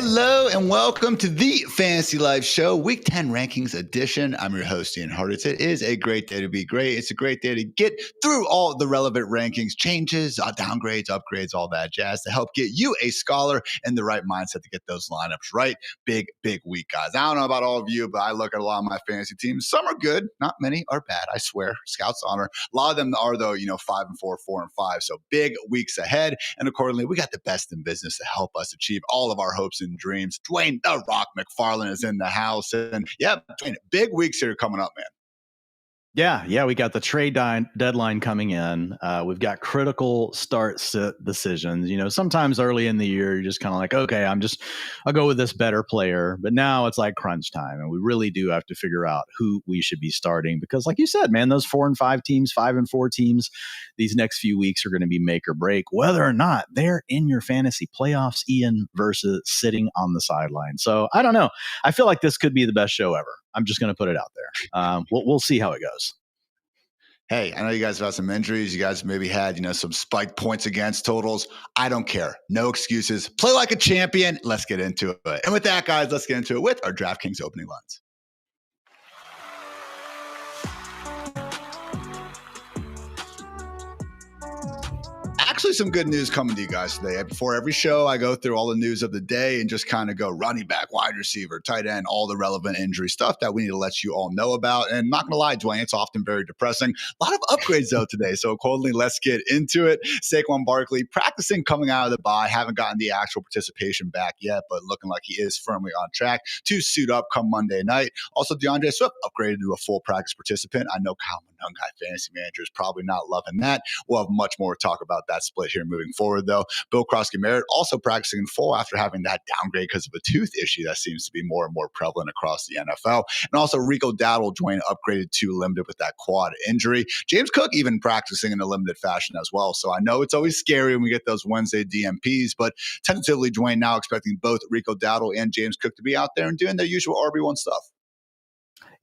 Hello and welcome to the Fantasy Life Show, Week 10 Rankings Edition. I'm your host, Ian Hartitz. It is a great day to be great. It's a great day to get through all the relevant rankings, changes, downgrades, upgrades, all that jazz to help get you a scholar in the right mindset to get those lineups right. Big week, guys. I don't know about all of you, but I look at a lot of my fantasy teams. Some are good. Not many are bad, I swear. Scouts honor. A lot of them are, though, 5-4, 4-5. So big weeks ahead. And accordingly, we got the best in business to help us achieve all of our hopes and dreams. Dwain "The Rock" McFarland is in the house. And yeah, Dwain, big weeks here coming up, man. Yeah, we got the trade deadline coming in. We've got critical start-sit decisions. Sometimes early in the year, you're just kind of like, okay, I'll go with this better player. But now it's like crunch time, and we really do have to figure out who we should be starting because, like you said, man, those 4 and 5 teams, 5 and 4 teams, these next few weeks are going to be make or break, whether or not they're in your fantasy playoffs, Ian, versus sitting on the sideline. So I don't know. I feel like this could be the best show ever. I'm just going to put it out there. We'll see how it goes. Hey, I know you guys have had some injuries. You guys maybe had, some spiked points against totals. I don't care. No excuses. Play like a champion. Let's get into it. And with that, guys, let's get into it with our DraftKings opening lines. Actually, some good news coming to you guys today. Before every show, I go through all the news of the day and just kind of go running back, wide receiver, tight end, all the relevant injury stuff that we need to let you all know about. And not going to lie, Dwain, it's often very depressing. A lot of upgrades, though, today. So accordingly, let's get into it. Saquon Barkley practicing coming out of the bye. Haven't gotten the actual participation back yet, but looking like he is firmly on track to suit up come Monday night. Also, DeAndre Swift upgraded to a full practice participant. I know Kyle Manungai, fantasy manager, is probably not loving that. We'll have much more to talk about that split here moving forward, though. Bill Croskey-Merritt also practicing in full after having that downgrade because of a tooth issue that seems to be more and more prevalent across the NFL. And also Rico Dowdle joined upgraded to limited with that quad injury. James Cook even practicing in a limited fashion as well. So I know it's always scary when we get those Wednesday DMPs, but tentatively Dwain now expecting both Rico Dowdle and James Cook to be out there and doing their usual RB1 stuff.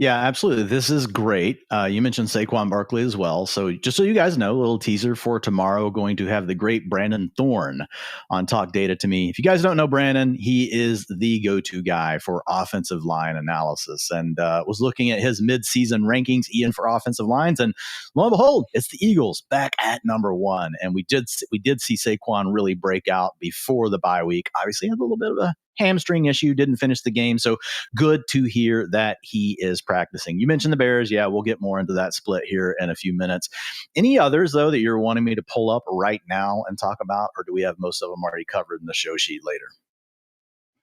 Yeah, absolutely. This is great. You mentioned Saquon Barkley as well. So just so you guys know, a little teaser for tomorrow, going to have the great Brandon Thorne on Talk Data to Me. If you guys don't know Brandon, he is the go-to guy for offensive line analysis and was looking at his mid-season rankings, Ian, for offensive lines. And lo and behold, it's the Eagles back at number 1. And we did see Saquon really break out before the bye week. Obviously, had a little bit of a hamstring issue, didn't finish the game. So good to hear that he is practicing. You mentioned the Bears. Yeah, we'll get more into that split here in a few minutes. Any others, though, that you're wanting me to pull up right now and talk about, or do we have most of them already covered in the show sheet later?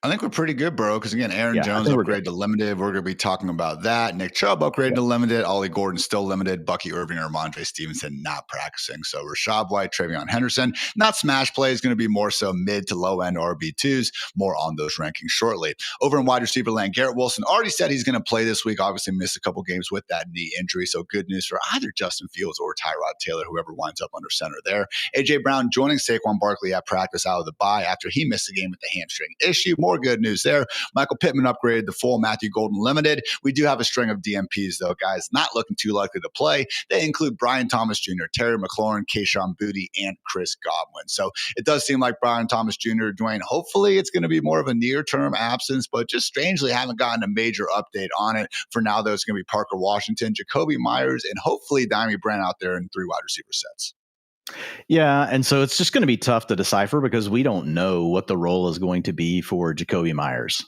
I think we're pretty good, bro. Because again, Aaron Jones upgraded to limited. We're going to be talking about that. Nick Chubb upgraded to limited. Ollie Gordon still limited. Bucky Irving or Ramondre Stevenson not practicing. So Rashad White, Travion Henderson, not smash plays, going to be more so mid to low end RB2s. More on those rankings shortly. Over in wide receiver land, Garrett Wilson already said he's going to play this week. Obviously missed a couple games with that knee injury. So good news for either Justin Fields or Tyrod Taylor, whoever winds up under center there. A.J. Brown joining Saquon Barkley at practice out of the bye after he missed the game with the hamstring issue. More good news there. Michael Pittman upgraded the full Matthew Golden limited. We do have a string of DMPs, though, guys, not looking too likely to play. They include Brian Thomas Jr., Terry McLaurin, Kayshon Boutte, and Chris Godwin. So it does seem like Brian Thomas Jr., Dwain, hopefully it's going to be more of a near-term absence, but just strangely haven't gotten a major update on it. For now, though, it's going to be Parker Washington, Jacoby Myers, and hopefully Diami Brent out there in 3 wide receiver sets. Yeah, and so it's just going to be tough to decipher because we don't know what the role is going to be for Jacoby Myers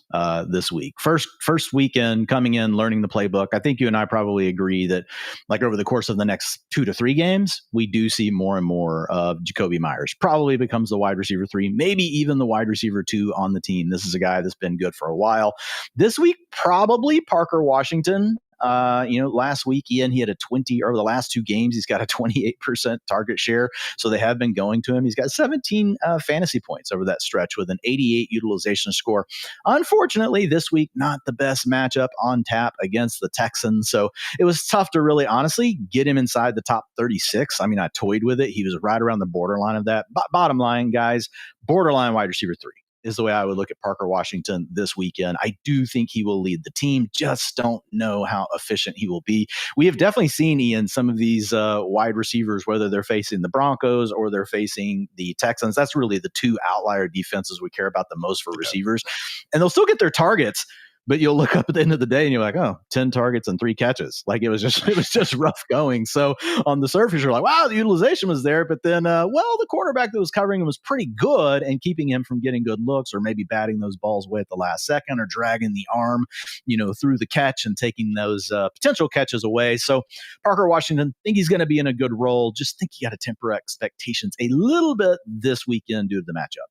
this week. First weekend coming in, learning the playbook. I think you and I probably agree that like over the course of the next 2 to 3 games, we do see more and more of Jacoby Myers. Probably becomes the wide receiver 3, maybe even the wide receiver 2 on the team. This is a guy that's been good for a while. This week, probably Parker Washington. Last week, Ian, he had over the last 2 games, he's got a 28% target share. So they have been going to him. He's got 17 fantasy points over that stretch with an 88 utilization score. Unfortunately, this week, not the best matchup on tap against the Texans. So it was tough to really, honestly, get him inside the top 36. I mean, I toyed with it. He was right around the borderline of that. Bottom line, guys, borderline wide receiver 3 is the way I would look at Parker Washington this weekend. I do think he will lead the team. Just don't know how efficient he will be. We have definitely seen, Ian, some of these wide receivers, whether they're facing the Broncos or they're facing the Texans. That's really the two outlier defenses we care about the most for receivers. And they'll still get their targets, but you'll look up at the end of the day and you're like, oh, 10 targets and 3 catches. Like it was just rough going. So on the surface, you're like, wow, the utilization was there. But then, the quarterback that was covering him was pretty good and keeping him from getting good looks or maybe batting those balls away at the last second or dragging the arm, through the catch and taking those potential catches away. So Parker Washington, think he's going to be in a good role. Just think you got to temper expectations a little bit this weekend due to the matchup.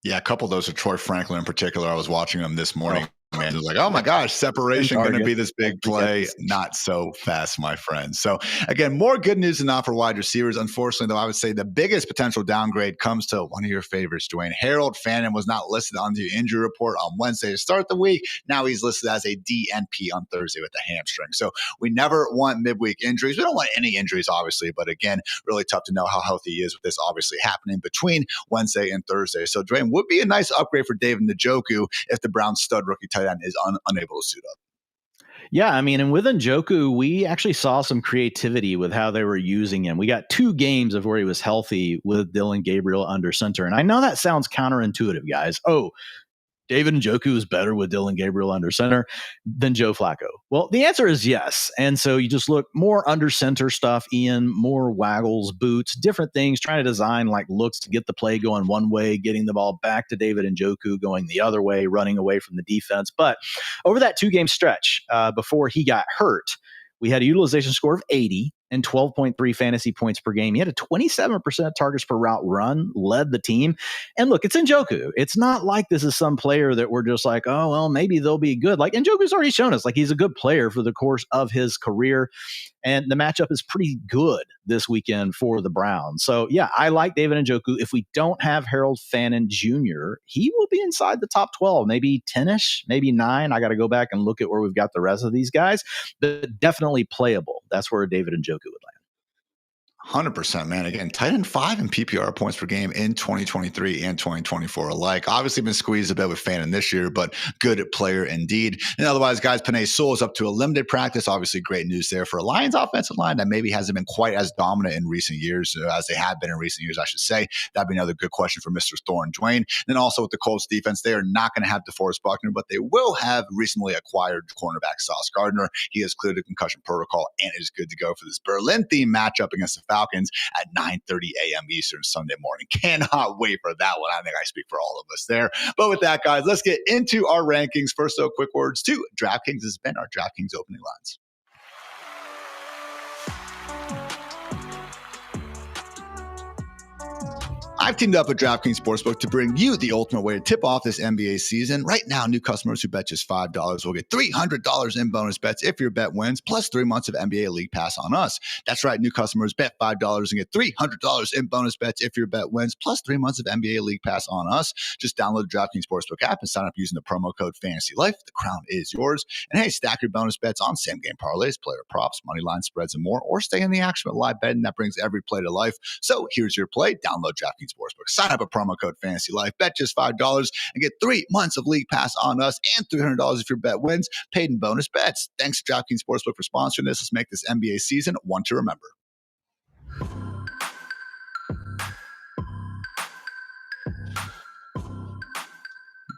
Yeah, a couple of those are Troy Franklin in particular. I was watching them this morning. Man, it was like, oh my gosh, separation going to be this big play. Not so fast, my friend. So again, more good news than not for wide receivers. Unfortunately, though, I would say the biggest potential downgrade comes to one of your favorites, Dwain. Harold Fannin was not listed on the injury report on Wednesday to start the week. Now he's listed as a DNP on Thursday with a hamstring. So we never want midweek injuries. We don't want any injuries, obviously. But again, really tough to know how healthy he is with this obviously happening between Wednesday and Thursday. So Dwain, would be a nice upgrade for David Njoku if the Browns stud rookie tight end is unable to suit up. Yeah, I mean, and with Njoku, we actually saw some creativity with how they were using him. We got 2 games of where he was healthy with Dillon Gabriel under center. And I know that sounds counterintuitive, guys. Oh, David Njoku is better with Dillon Gabriel under center than Joe Flacco. Well, the answer is yes. And so you just look more under center stuff, Ian, more waggles, boots, different things, trying to design like looks to get the play going one way, getting the ball back to David Njoku going the other way, running away from the defense. But over that 2-game stretch before he got hurt, we had a utilization score of 80 and 12.3 fantasy points per game. He had a 27% targets per route run, led the team. And look, it's Njoku. It's not like this is some player that we're just like, oh, well, maybe they'll be good. Like Njoku's already shown us, like he's a good player for the course of his career. And the matchup is pretty good this weekend for the Browns. So, yeah, I like David Njoku. If we don't have Harold Fannin Jr., he will be inside the top 12, maybe 10-ish, maybe 9. I got to go back and look at where we've got the rest of these guys, but definitely playable. That's where David Njoku would land. 100%, man. Again, tight end 5 in PPR points per game in 2023 and 2024 alike. Obviously been squeezed a bit with Fannin this year, but good player indeed. And otherwise, guys, Penei Sewell is up to a limited practice. Obviously great news there for a Lions offensive line that maybe hasn't been quite as dominant in recent years, as they have been in recent years, I should say. That'd be another good question for Mr. Thorne Dwain. And then also with the Colts defense, they are not going to have DeForest Buckner, but they will have recently acquired cornerback Sauce Gardner. He has cleared the concussion protocol and is good to go for this Berlin-themed matchup against the Falcons at 9:30 a.m. Eastern Sunday morning. Cannot wait for that one. I think I speak for all of us there. But with that, guys, let's get into our rankings. First, though, quick words to DraftKings. This has been our DraftKings opening lines. I've teamed up with DraftKings Sportsbook to bring you the ultimate way to tip off this NBA season. Right now, new customers who bet just $5 will get $300 in bonus bets if your bet wins, plus 3 months of NBA League Pass on us. That's right, new customers bet $5 and get $300 in bonus bets if your bet wins, plus 3 months of NBA League Pass on us. Just download the DraftKings Sportsbook app and sign up using the promo code FANTASYLIFE. The crown is yours. And hey, stack your bonus bets on same-game parlays, player props, money line spreads, and more, or stay in the action with live betting that brings every play to life. So here's your play. Download DraftKings Sportsbook. Sign up a promo code FANTASYLIFE. Bet just $5 and get 3 months of League Pass on us and $300 if your bet wins, paid in bonus bets. Thanks to DraftKings Sportsbook for sponsoring this. Let's make this NBA season one to remember.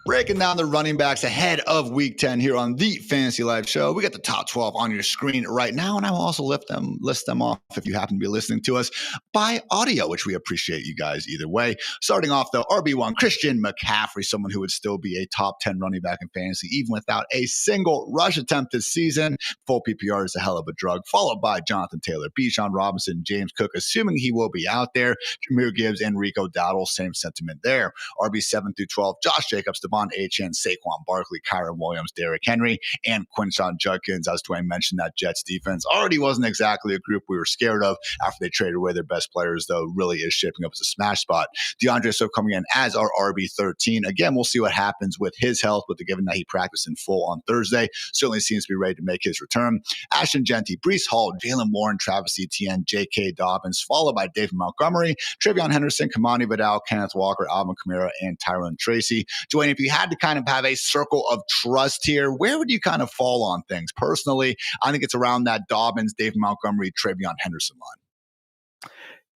Breaking down the running backs ahead of Week 10 here on the Fantasy Life Show. We got the top 12 on your screen right now, and I will also list them off if you happen to be listening to us by audio, which we appreciate you guys either way. Starting off, though, RB1, Christian McCaffrey, someone who would still be a top 10 running back in fantasy, even without a single rush attempt this season. Full PPR is a hell of a drug, followed by Jonathan Taylor, Bijan Robinson, James Cook, assuming he will be out there, Jahmyr Gibbs, and Rico Dowdle, same sentiment there. RB7 through 12, Josh Jacobs, Davante De'Von Achane, Saquon Barkley, Kyron Williams, Derrick Henry, and Quinshon Judkins. As Dwayne mentioned, that Jets defense already wasn't exactly a group we were scared of after they traded away their best players, though really is shaping up as a smash spot. DeAndre Swift coming in as our RB13. Again, we'll see what happens with his health, but given that he practiced in full on Thursday, certainly seems to be ready to make his return. Ashton Genty, Breece Hall, Jalen Warren, Travis Etienne, J.K. Dobbins, followed by David Montgomery, Trevion Henderson, Kamani Vidal, Kenneth Walker, Alvin Kamara, and Tyrone Tracy. Dwayne, if you had to kind of have a circle of trust here, where would you kind of fall on things? Personally, I think it's around that Dobbins, David Montgomery, Trevion Henderson line.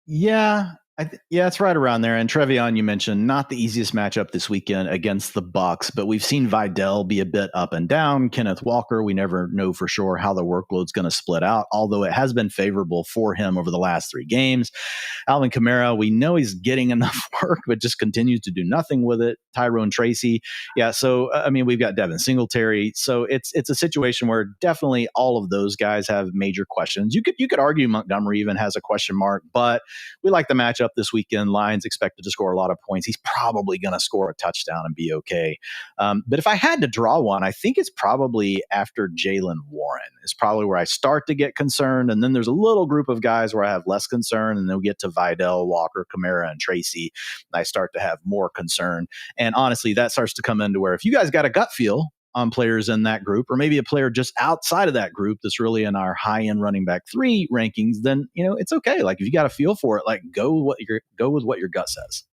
Yeah. It's right around there. And Trevion, you mentioned, not the easiest matchup this weekend against the Bucs, but we've seen Vidal be a bit up and down. Kenneth Walker, we never know for sure how the workload's going to split out, although it has been favorable for him over the last 3 games. Alvin Kamara, we know he's getting enough work, but just continues to do nothing with it. Tyrone Tracy. Yeah. So, we've got Devin Singletary. So it's a situation where definitely all of those guys have major questions. You could argue Montgomery even has a question mark, but we like the matchup this weekend. Lions expected to score a lot of points. He's probably going to score a touchdown and be okay. But if I had to draw one, I think it's probably after Jalen Warren is probably where I start to get concerned. And then there's a little group of guys where I have less concern. And then we get to Vidal, Walker, Kamara, and Tracy. And I start to have more concern. And honestly, that starts to come into where if you guys got a gut feel on players in that group, or maybe a player just outside of that group that's really in our high-end running back 3 rankings, then it's okay. Like if you got a feel for it, like go with what your gut says.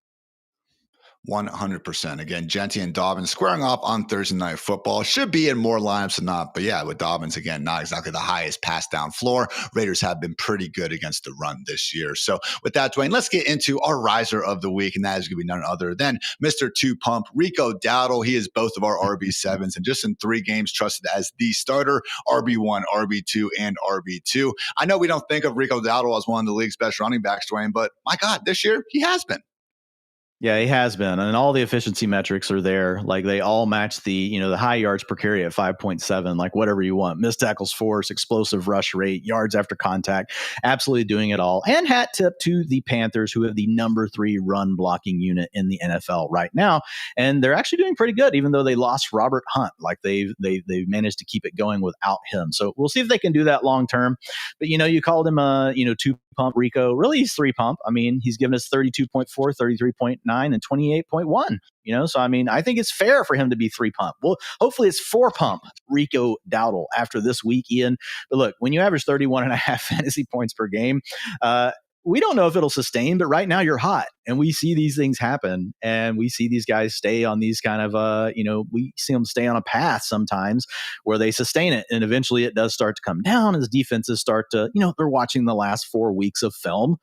100%. Again, Genty and Dobbins squaring off on Thursday Night Football. Should be in more lineups than not. But yeah, with Dobbins, again, not exactly the highest pass down floor. Raiders have been pretty good against the run this year. So with that, Dwayne, let's get into our riser of the week. And that is going to be none other than Mr. 2-Pump, Rico Dowdle. He is both of our RB7s and just in 3 games trusted as the starter, RB1, RB2, and RB2. I know we don't think of Rico Dowdle as one of the league's best running backs, Dwayne, but my God, this year he has been. Yeah, he has been. And all the efficiency metrics are there. Like they all match the high yards per carry at 5.7, like whatever you want. Missed tackles force, explosive rush rate, yards after contact, absolutely doing it all. And hat tip to the Panthers, who have the number 3 run blocking unit in the NFL right now. And they're actually doing pretty good, even though they lost Robert Hunt. Like they've managed to keep it going without him. So we'll see if they can do that long term. But you called him a 2-pump Rico. Really, he's 3-pump. He's given us 32.4, 33.9. And 28.1, so I think it's fair for him to be 3-pump. Well, hopefully it's 4-pump Rico Dowdle after this week, Ian. But look, when you average 31.5 fantasy points per game, we don't know if it'll sustain, but right now you're hot and we see these things happen and we see these guys stay on these kind of, we see them stay on a path sometimes where they sustain it. And eventually it does start to come down as defenses start to, they're watching the last 4 weeks of film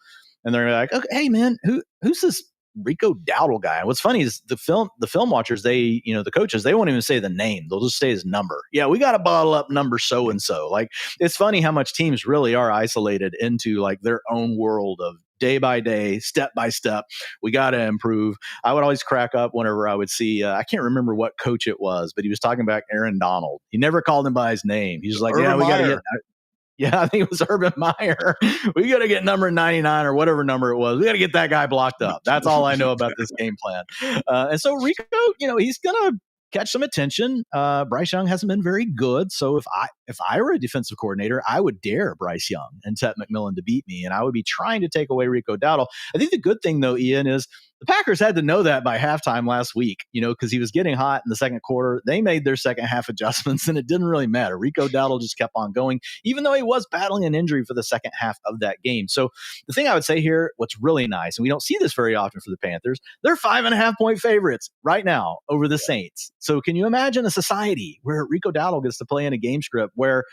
and they're like, okay, hey man, who's this Rico Dowdle guy? What's funny is the film watchers, the coaches, they won't even say the name. They'll just say his number. Yeah, we got to bottle up number so-and-so. Like, it's funny how much teams really are isolated into like their own world of day by day, step by step. We got to improve. I would always crack up whenever I would see, I can't remember what coach it was, but he was talking about Aaron Donald. He never called him by his name. He's like, Urban we got to Meyer. get... Yeah, I think it was Urban Meyer. We got to get number 99 or whatever number it was. We got to get that guy blocked up. That's all I know about this game plan. And so Rico, he's going to catch some attention. Bryce Young hasn't been very good. So if I were a defensive coordinator, I would dare Bryce Young and Ted McMillan to beat me. And I would be trying to take away Rico Dowdle. I think the good thing, though, Ian, is the Packers had to know that by halftime last week, because he was getting hot in the second quarter. They made their second half adjustments, and it didn't really matter. Rico Dowdle just kept on going, even though he was battling an injury for the second half of that game. So the thing I would say here, what's really nice, and we don't see this very often for the Panthers, they're 5.5-point favorites right now over the Saints. So can you imagine a society where Rico Dowdle gets to play in a game script where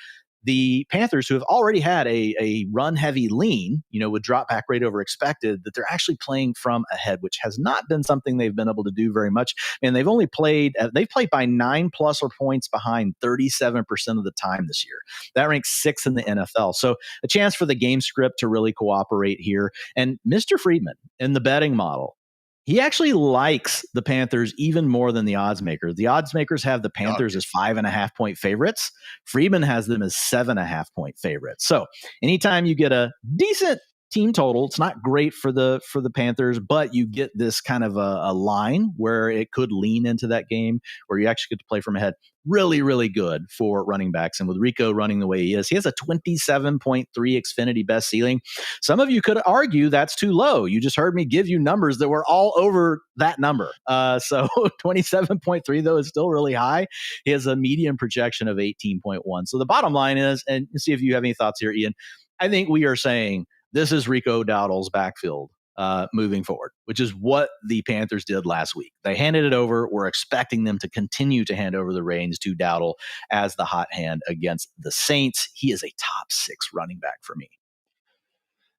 the Panthers, who have already had a run-heavy lean, with drop-back rate over expected, that they're actually playing from ahead, which has not been something they've been able to do very much. And they've played by 9+ or points behind 37% of the time this year. That ranks 6th in the NFL. So a chance for the game script to really cooperate here. And Mr. Friedman in the betting model, he actually likes the Panthers even more than the odds makers. The odds makers have the Panthers as 5.5-point favorites. Friedman has them as 7.5-point favorites. So anytime you get a decent team total. It's not great for the Panthers, but you get this kind of a line where it could lean into that game where you actually get to play from ahead. Really, really good for running backs. And with Rico running the way he is, he has a 27.3 Xfinity best ceiling. Some of you could argue that's too low. You just heard me give you numbers that were all over that number. So 27.3, though, is still really high. He has a median projection of 18.1. So the bottom line is, and see if you have any thoughts here, Ian, I think we are saying this is Rico Dowdle's backfield moving forward, which is what the Panthers did last week. They handed it over. We're expecting them to continue to hand over the reins to Dowdle as the hot hand against the Saints. He is a top 6 running back for me.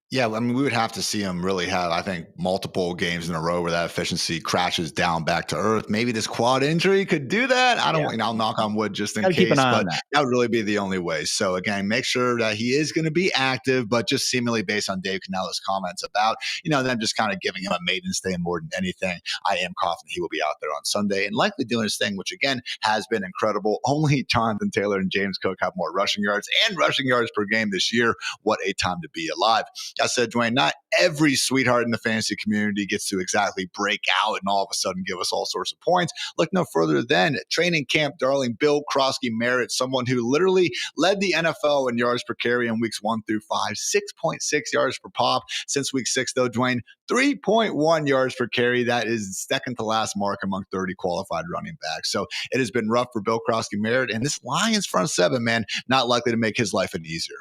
Yeah, I mean, we would have to see him really have, I think, multiple games in a row where that efficiency crashes down back to earth. Maybe this quad injury could do that. I don't, I'll knock on wood just in case, but that would really be the only way. So again, make sure that he is going to be active, but just seemingly based on Dave Canella's comments about, them just kind of giving him a maiden stay more than anything, I am confident he will be out there on Sunday and likely doing his thing, which again has been incredible. Only Jonathan Taylor and James Cook have more rushing yards and rushing yards per game this year. What a time to be alive. I said, Dwayne, not every sweetheart in the fantasy community gets to exactly break out and all of a sudden give us all sorts of points. Look no further than training camp darling Bill Croskey-Merritt, someone who literally led the NFL in yards per carry in weeks 1 through 5, 6.6 yards per pop. Since week 6, though, Dwayne, 3.1 yards per carry. That is second to last mark among 30 qualified running backs. So it has been rough for Bill Croskey-Merritt, and this Lions front seven, man, not likely to make his life any easier.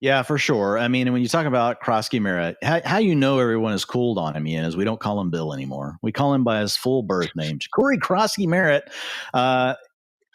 Yeah, for sure. I mean, when you talk about Croskey-Merritt, how everyone is cooled on him, Ian, is we don't call him Bill anymore. We call him by his full birth name, Jacory Croskey-Merritt.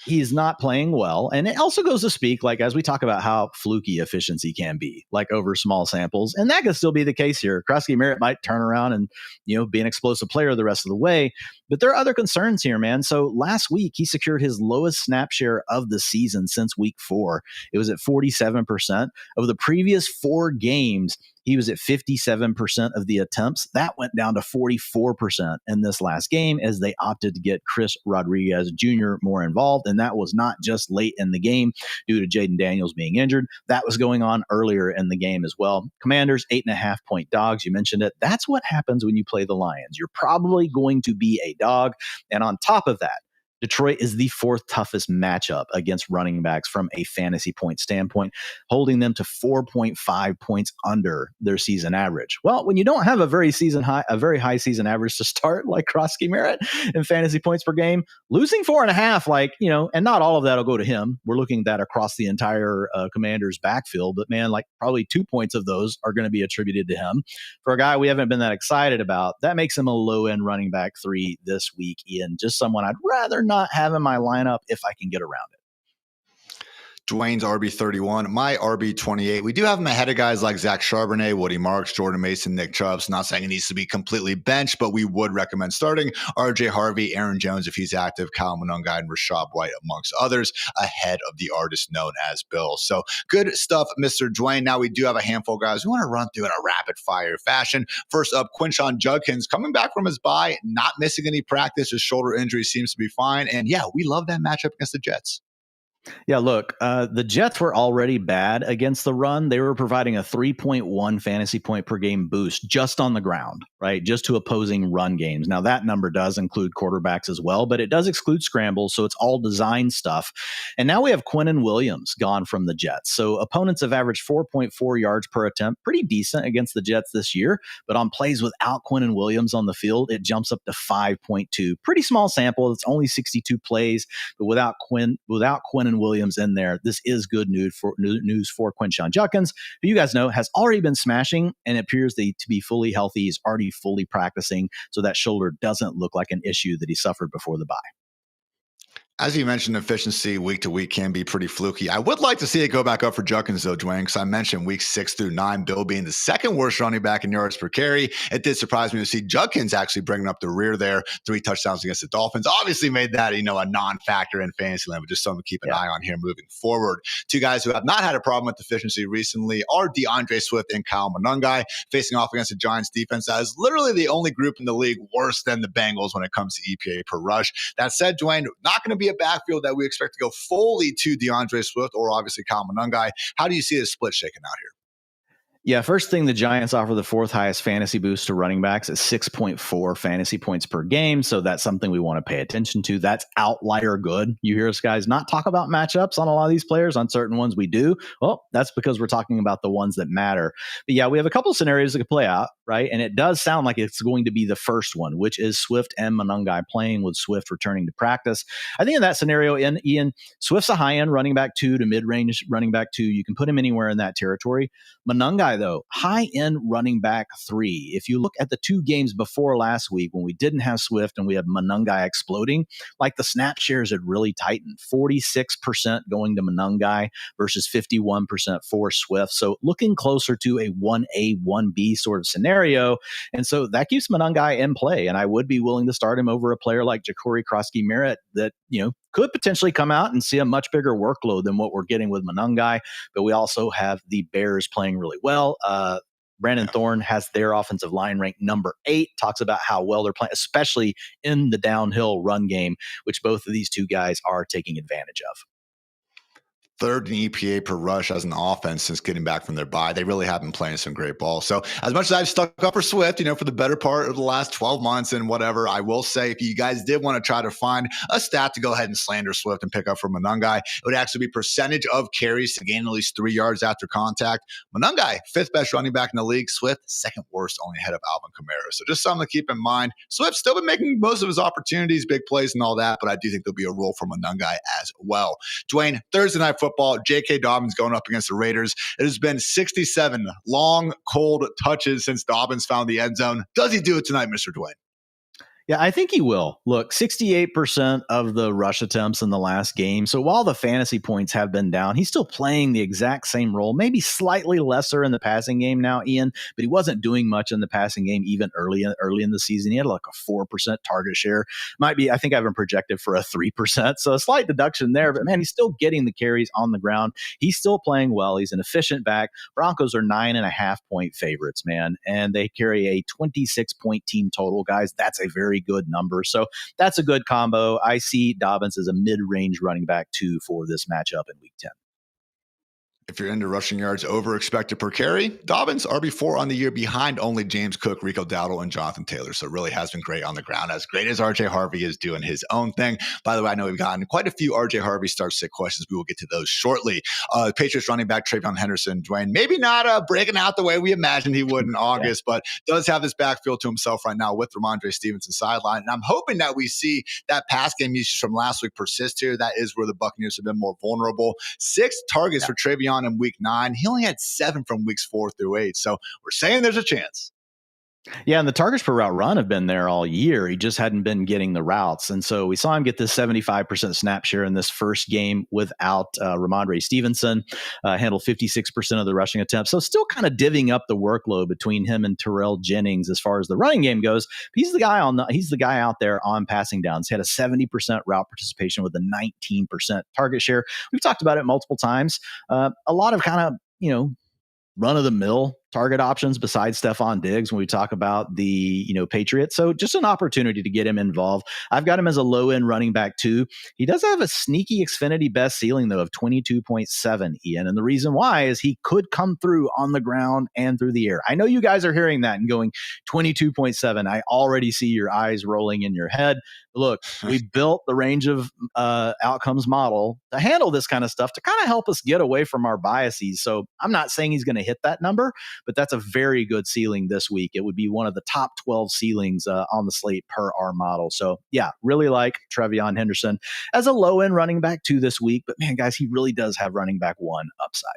He's not playing well. And it also goes to speak, like, as we talk about how fluky efficiency can be, like over small samples. And that could still be the case here. Croskey-Merritt might turn around and, be an explosive player the rest of the way. But there are other concerns here, man. So last week, he secured his lowest snap share of the season since week 4. It was at 47%. Over the previous 4 games, he was at 57% of the attempts. That went down to 44% in this last game as they opted to get Chris Rodriguez Jr. more involved. And that was not just late in the game due to Jaden Daniels being injured. That was going on earlier in the game as well. Commanders, 8.5-point dogs. You mentioned it. That's what happens when you play the Lions. You're probably going to be a dog. And on top of that, Detroit is the 4th toughest matchup against running backs from a fantasy point standpoint, holding them to 4.5 points under their season average. Well, when you don't have a very high season average to start, like Croskey-Merritt in fantasy points per game, losing 4.5, and not all of that will go to him. We're looking at that across the entire Commanders backfield, but man, like probably 2 points of those are going to be attributed to him. For a guy we haven't been that excited about, that makes him a low-end running back 3 this week, Ian. Just someone I'd rather not have in my lineup if I can get around it. Dwayne's RB31, my RB28. We do have him ahead of guys like Zach Charbonnet, Woody Marks, Jordan Mason, Nick Chubb. So not saying he needs to be completely benched, but we would recommend starting RJ Harvey, Aaron Jones if he's active, Kyle Monunga, and Rashad White, amongst others, ahead of the artist known as Bill. So good stuff, Mr. Dwayne. Now we do have a handful of guys we want to run through in a rapid fire fashion. First up, Quinshon Judkins coming back from his bye, not missing any practice. His shoulder injury seems to be fine. And yeah, we love that matchup against the Jets. Yeah, look, the Jets were already bad against the run. They were providing a 3.1 fantasy point per game boost just on the ground, right? Just to opposing run games. Now, that number does include quarterbacks as well, but it does exclude scrambles, so it's all design stuff. And now we have Quinnen Williams gone from the Jets. So opponents have averaged 4.4 yards per attempt, pretty decent against the Jets this year. But on plays without Quinnen Williams on the field, it jumps up to 5.2. Pretty small sample. It's only 62 plays, but without Quinnen Williams in there, this is good news for Quinshon Judkins, who you guys know has already been smashing and appears to be fully healthy. He's already fully practicing, so that shoulder doesn't look like an issue that he suffered before the bye. As you mentioned, efficiency week to week can be pretty fluky. I would like to see it go back up for Judkins, though, Dwayne, because I mentioned weeks 6 through 9, Bill being the 2nd worst running back in yards per carry. It did surprise me to see Judkins actually bringing up the rear there. 3 touchdowns against the Dolphins. Obviously made that, a non-factor in fantasy land, but just something to keep an eye on here moving forward. 2 guys who have not had a problem with efficiency recently are DeAndre Swift and Kyle Monunga, facing off against the Giants defense that is literally the only group in the league worse than the Bengals when it comes to EPA per rush. That said, Dwayne, not going to be a backfield that we expect to go fully to DeAndre Swift or obviously Kyle Monunga. How do you see this split shaking out here? Yeah, first thing, the Giants offer the fourth highest fantasy boost to running backs at 6.4 fantasy points per game. So that's something we want to pay attention to. That's outlier good. You hear us guys not talk about matchups on a lot of these players. On certain ones we do. Well, that's because we're talking about the ones that matter. But yeah, we have a couple of scenarios that could play out, right? And it does sound like it's going to be the first one, which is Swift and Monangai playing, with Swift returning to practice. I think in that scenario, Ian, Swift's a high-end running back 2 to mid-range running back 2. You can put him anywhere in that territory. Monangai, though, high-end running back 3. If you look at the 2 games before last week when we didn't have Swift and we had Monangai exploding, like the snap shares had really tightened. 46% going to Monangai versus 51% for Swift. So looking closer to a 1A, 1B sort of scenario. And so that keeps Monangai in play. And I would be willing to start him over a player like Jacory Croskey-Merritt that, could potentially come out and see a much bigger workload than what we're getting with Monangai. But we also have the Bears playing really well. Brandon Thorne has their offensive line ranked number 8, talks about how well they're playing, especially in the downhill run game, which both of these two guys are taking advantage of. Third in EPA per rush as an offense since getting back from their bye. They really have been playing some great ball. So as much as I've stuck up for Swift, for the better part of the last 12 months and whatever, I will say if you guys did want to try to find a stat to go ahead and slander Swift and pick up for Monangai, it would actually be percentage of carries to gain at least 3 yards after contact. Monangai, 5th best running back in the league. Swift, 2nd worst, only ahead of Alvin Kamara. So just something to keep in mind. Swift's still been making most of his opportunities, big plays and all that, but I do think there'll be a role for Monangai as well. Dwain, Thursday Night Football, J.K. Dobbins going up against the Raiders. It has been 67 long, cold touches since Dobbins found the end zone. Does he do it tonight, Mr. Dwain? Yeah, I think he will. Look, 68% of the rush attempts in the last game. So while the fantasy points have been down, he's still playing the exact same role, maybe slightly lesser in the passing game now, Ian, but he wasn't doing much in the passing game even early in the season. He had like a 4% target share. Might be, I think I have him projected for a 3%. So a slight deduction there, but man, he's still getting the carries on the ground. He's still playing well. He's an efficient back. Broncos are 9.5 point favorites, man, and they carry a 26 point team total, guys. That's a very good number. So that's a good combo. I see Dobbins as a mid-range running back 2 for this matchup in week 10. If you're into rushing yards over expected per carry, Dobbins RB4 on the year behind only James Cook, Rico Dowdle, and Jonathan Taylor. So really has been great on the ground, as great as RJ Harvey is doing his own thing. By the way, I know we've gotten quite a few RJ Harvey start-sit questions. We will get to those shortly. Patriots running back Travion Henderson, Dwain, maybe not breaking out the way we imagined he would in August, but does have this backfield to himself right now with Ramondre Stevenson sideline. And I'm hoping that we see that pass game usage from last week persist here. That is where the Buccaneers have been more vulnerable. 6 targets for Travion in week 9. He only had 7 from weeks 4 through 8. So we're saying there's a chance. Yeah, and the targets per route run have been there all year. He just hadn't been getting the routes. And so we saw him get this 75% snap share in this first game without Ramondre Stevenson, handled 56% of the rushing attempts. So still kind of divvying up the workload between him and Terrell Jennings as far as the running game goes. He's the guy out there on passing downs. He had a 70% route participation with a 19% target share. We've talked about it multiple times. A lot of kind of, run-of-the-mill target options besides Stephon Diggs when we talk about the Patriots. So just an opportunity to get him involved. I've got him as a low-end running back too. He does have a sneaky Xfinity best ceiling though of 22.7, Ian. And the reason why is he could come through on the ground and through the air. I know you guys are hearing that and going 22.7. I already see your eyes rolling in your head. Look, we built the range of outcomes model to handle this kind of stuff to kind of help us get away from our biases. So I'm not saying he's going to hit that number, but that's a very good ceiling this week. It would be one of the top 12 ceilings on the slate per our model. So yeah, really like Travion Henderson as a low end running back 2 this week. But man, guys, he really does have running back 1 upside.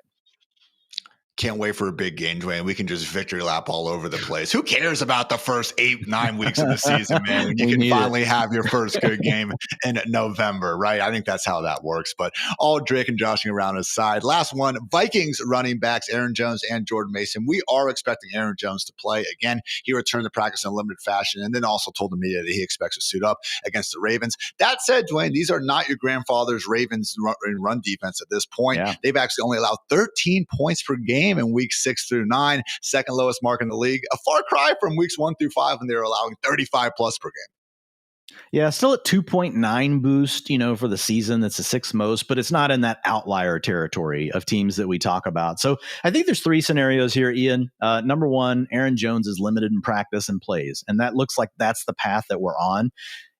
Can't wait for a big game, Dwain. We can just victory lap all over the place. Who cares about the first 8-9 weeks of the season, man? When you can finally have your first good game in November, right? I think that's how that works. But all Drake and joshing around his side. Last one, Vikings running backs Aaron Jones and Jordan Mason. We are expecting Aaron Jones to play. Again, he returned to practice in a limited fashion and then also told the media that he expects to suit up against the Ravens. That said, Dwain, these are not your grandfather's Ravens run defense at this point. Yeah. They've actually only allowed 13 points per game in weeks 6 through 9, second lowest mark in the league. A far cry from weeks 1 through 5 when they were allowing 35 plus per game. Yeah, still at 2.9 boost, for the season. That's the sixth most, but it's not in that outlier territory of teams that we talk about. So I think there's three scenarios here, Ian. Number one, Aaron Jones is limited in practice and plays, and that looks like that's the path that we're on.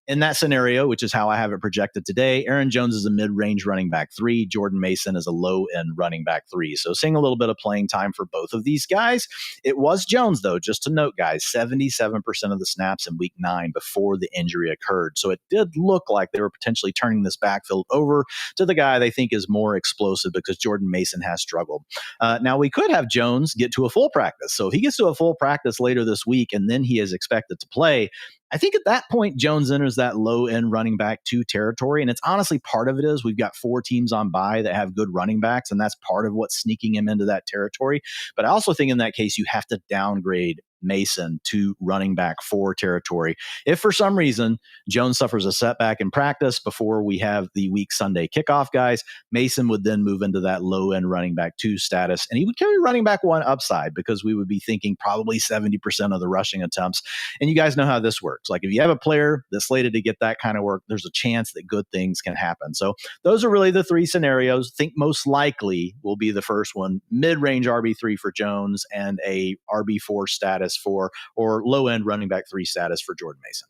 In that scenario, which is how I have it projected today, Aaron Jones is a mid-range running back 3. Jordan Mason is a low-end running back 3. So seeing a little bit of playing time for both of these guys. It was Jones, though, just to note, guys, 77% of the snaps in week 9 before the injury occurred. So it did look like they were potentially turning this backfield over to the guy they think is more explosive because Jordan Mason has struggled. Now, we could have Jones get to a full practice. So if he gets to a full practice later this week and then he is expected to play, I think at that point, Jones enters that low-end running back 2 territory. And it's honestly part of it is we've got 4 teams on bye that have good running backs, and that's part of what's sneaking him into that territory. But I also think in that case, you have to downgrade Mason to running back 4 territory. If for some reason Jones suffers a setback in practice before we have the week Sunday kickoff, guys, Mason would then move into that low-end running back 2 status, and he would carry running back 1 upside because we would be thinking probably 70% of the rushing attempts. And you guys know how this works. Like if you have a player that's slated to get that kind of work, there's a chance that good things can happen. So those are really the 3 scenarios. Think most likely will be the first one, mid-range RB3 for Jones and a RB4 status for, or low-end running back 3 status for Jordan Mason.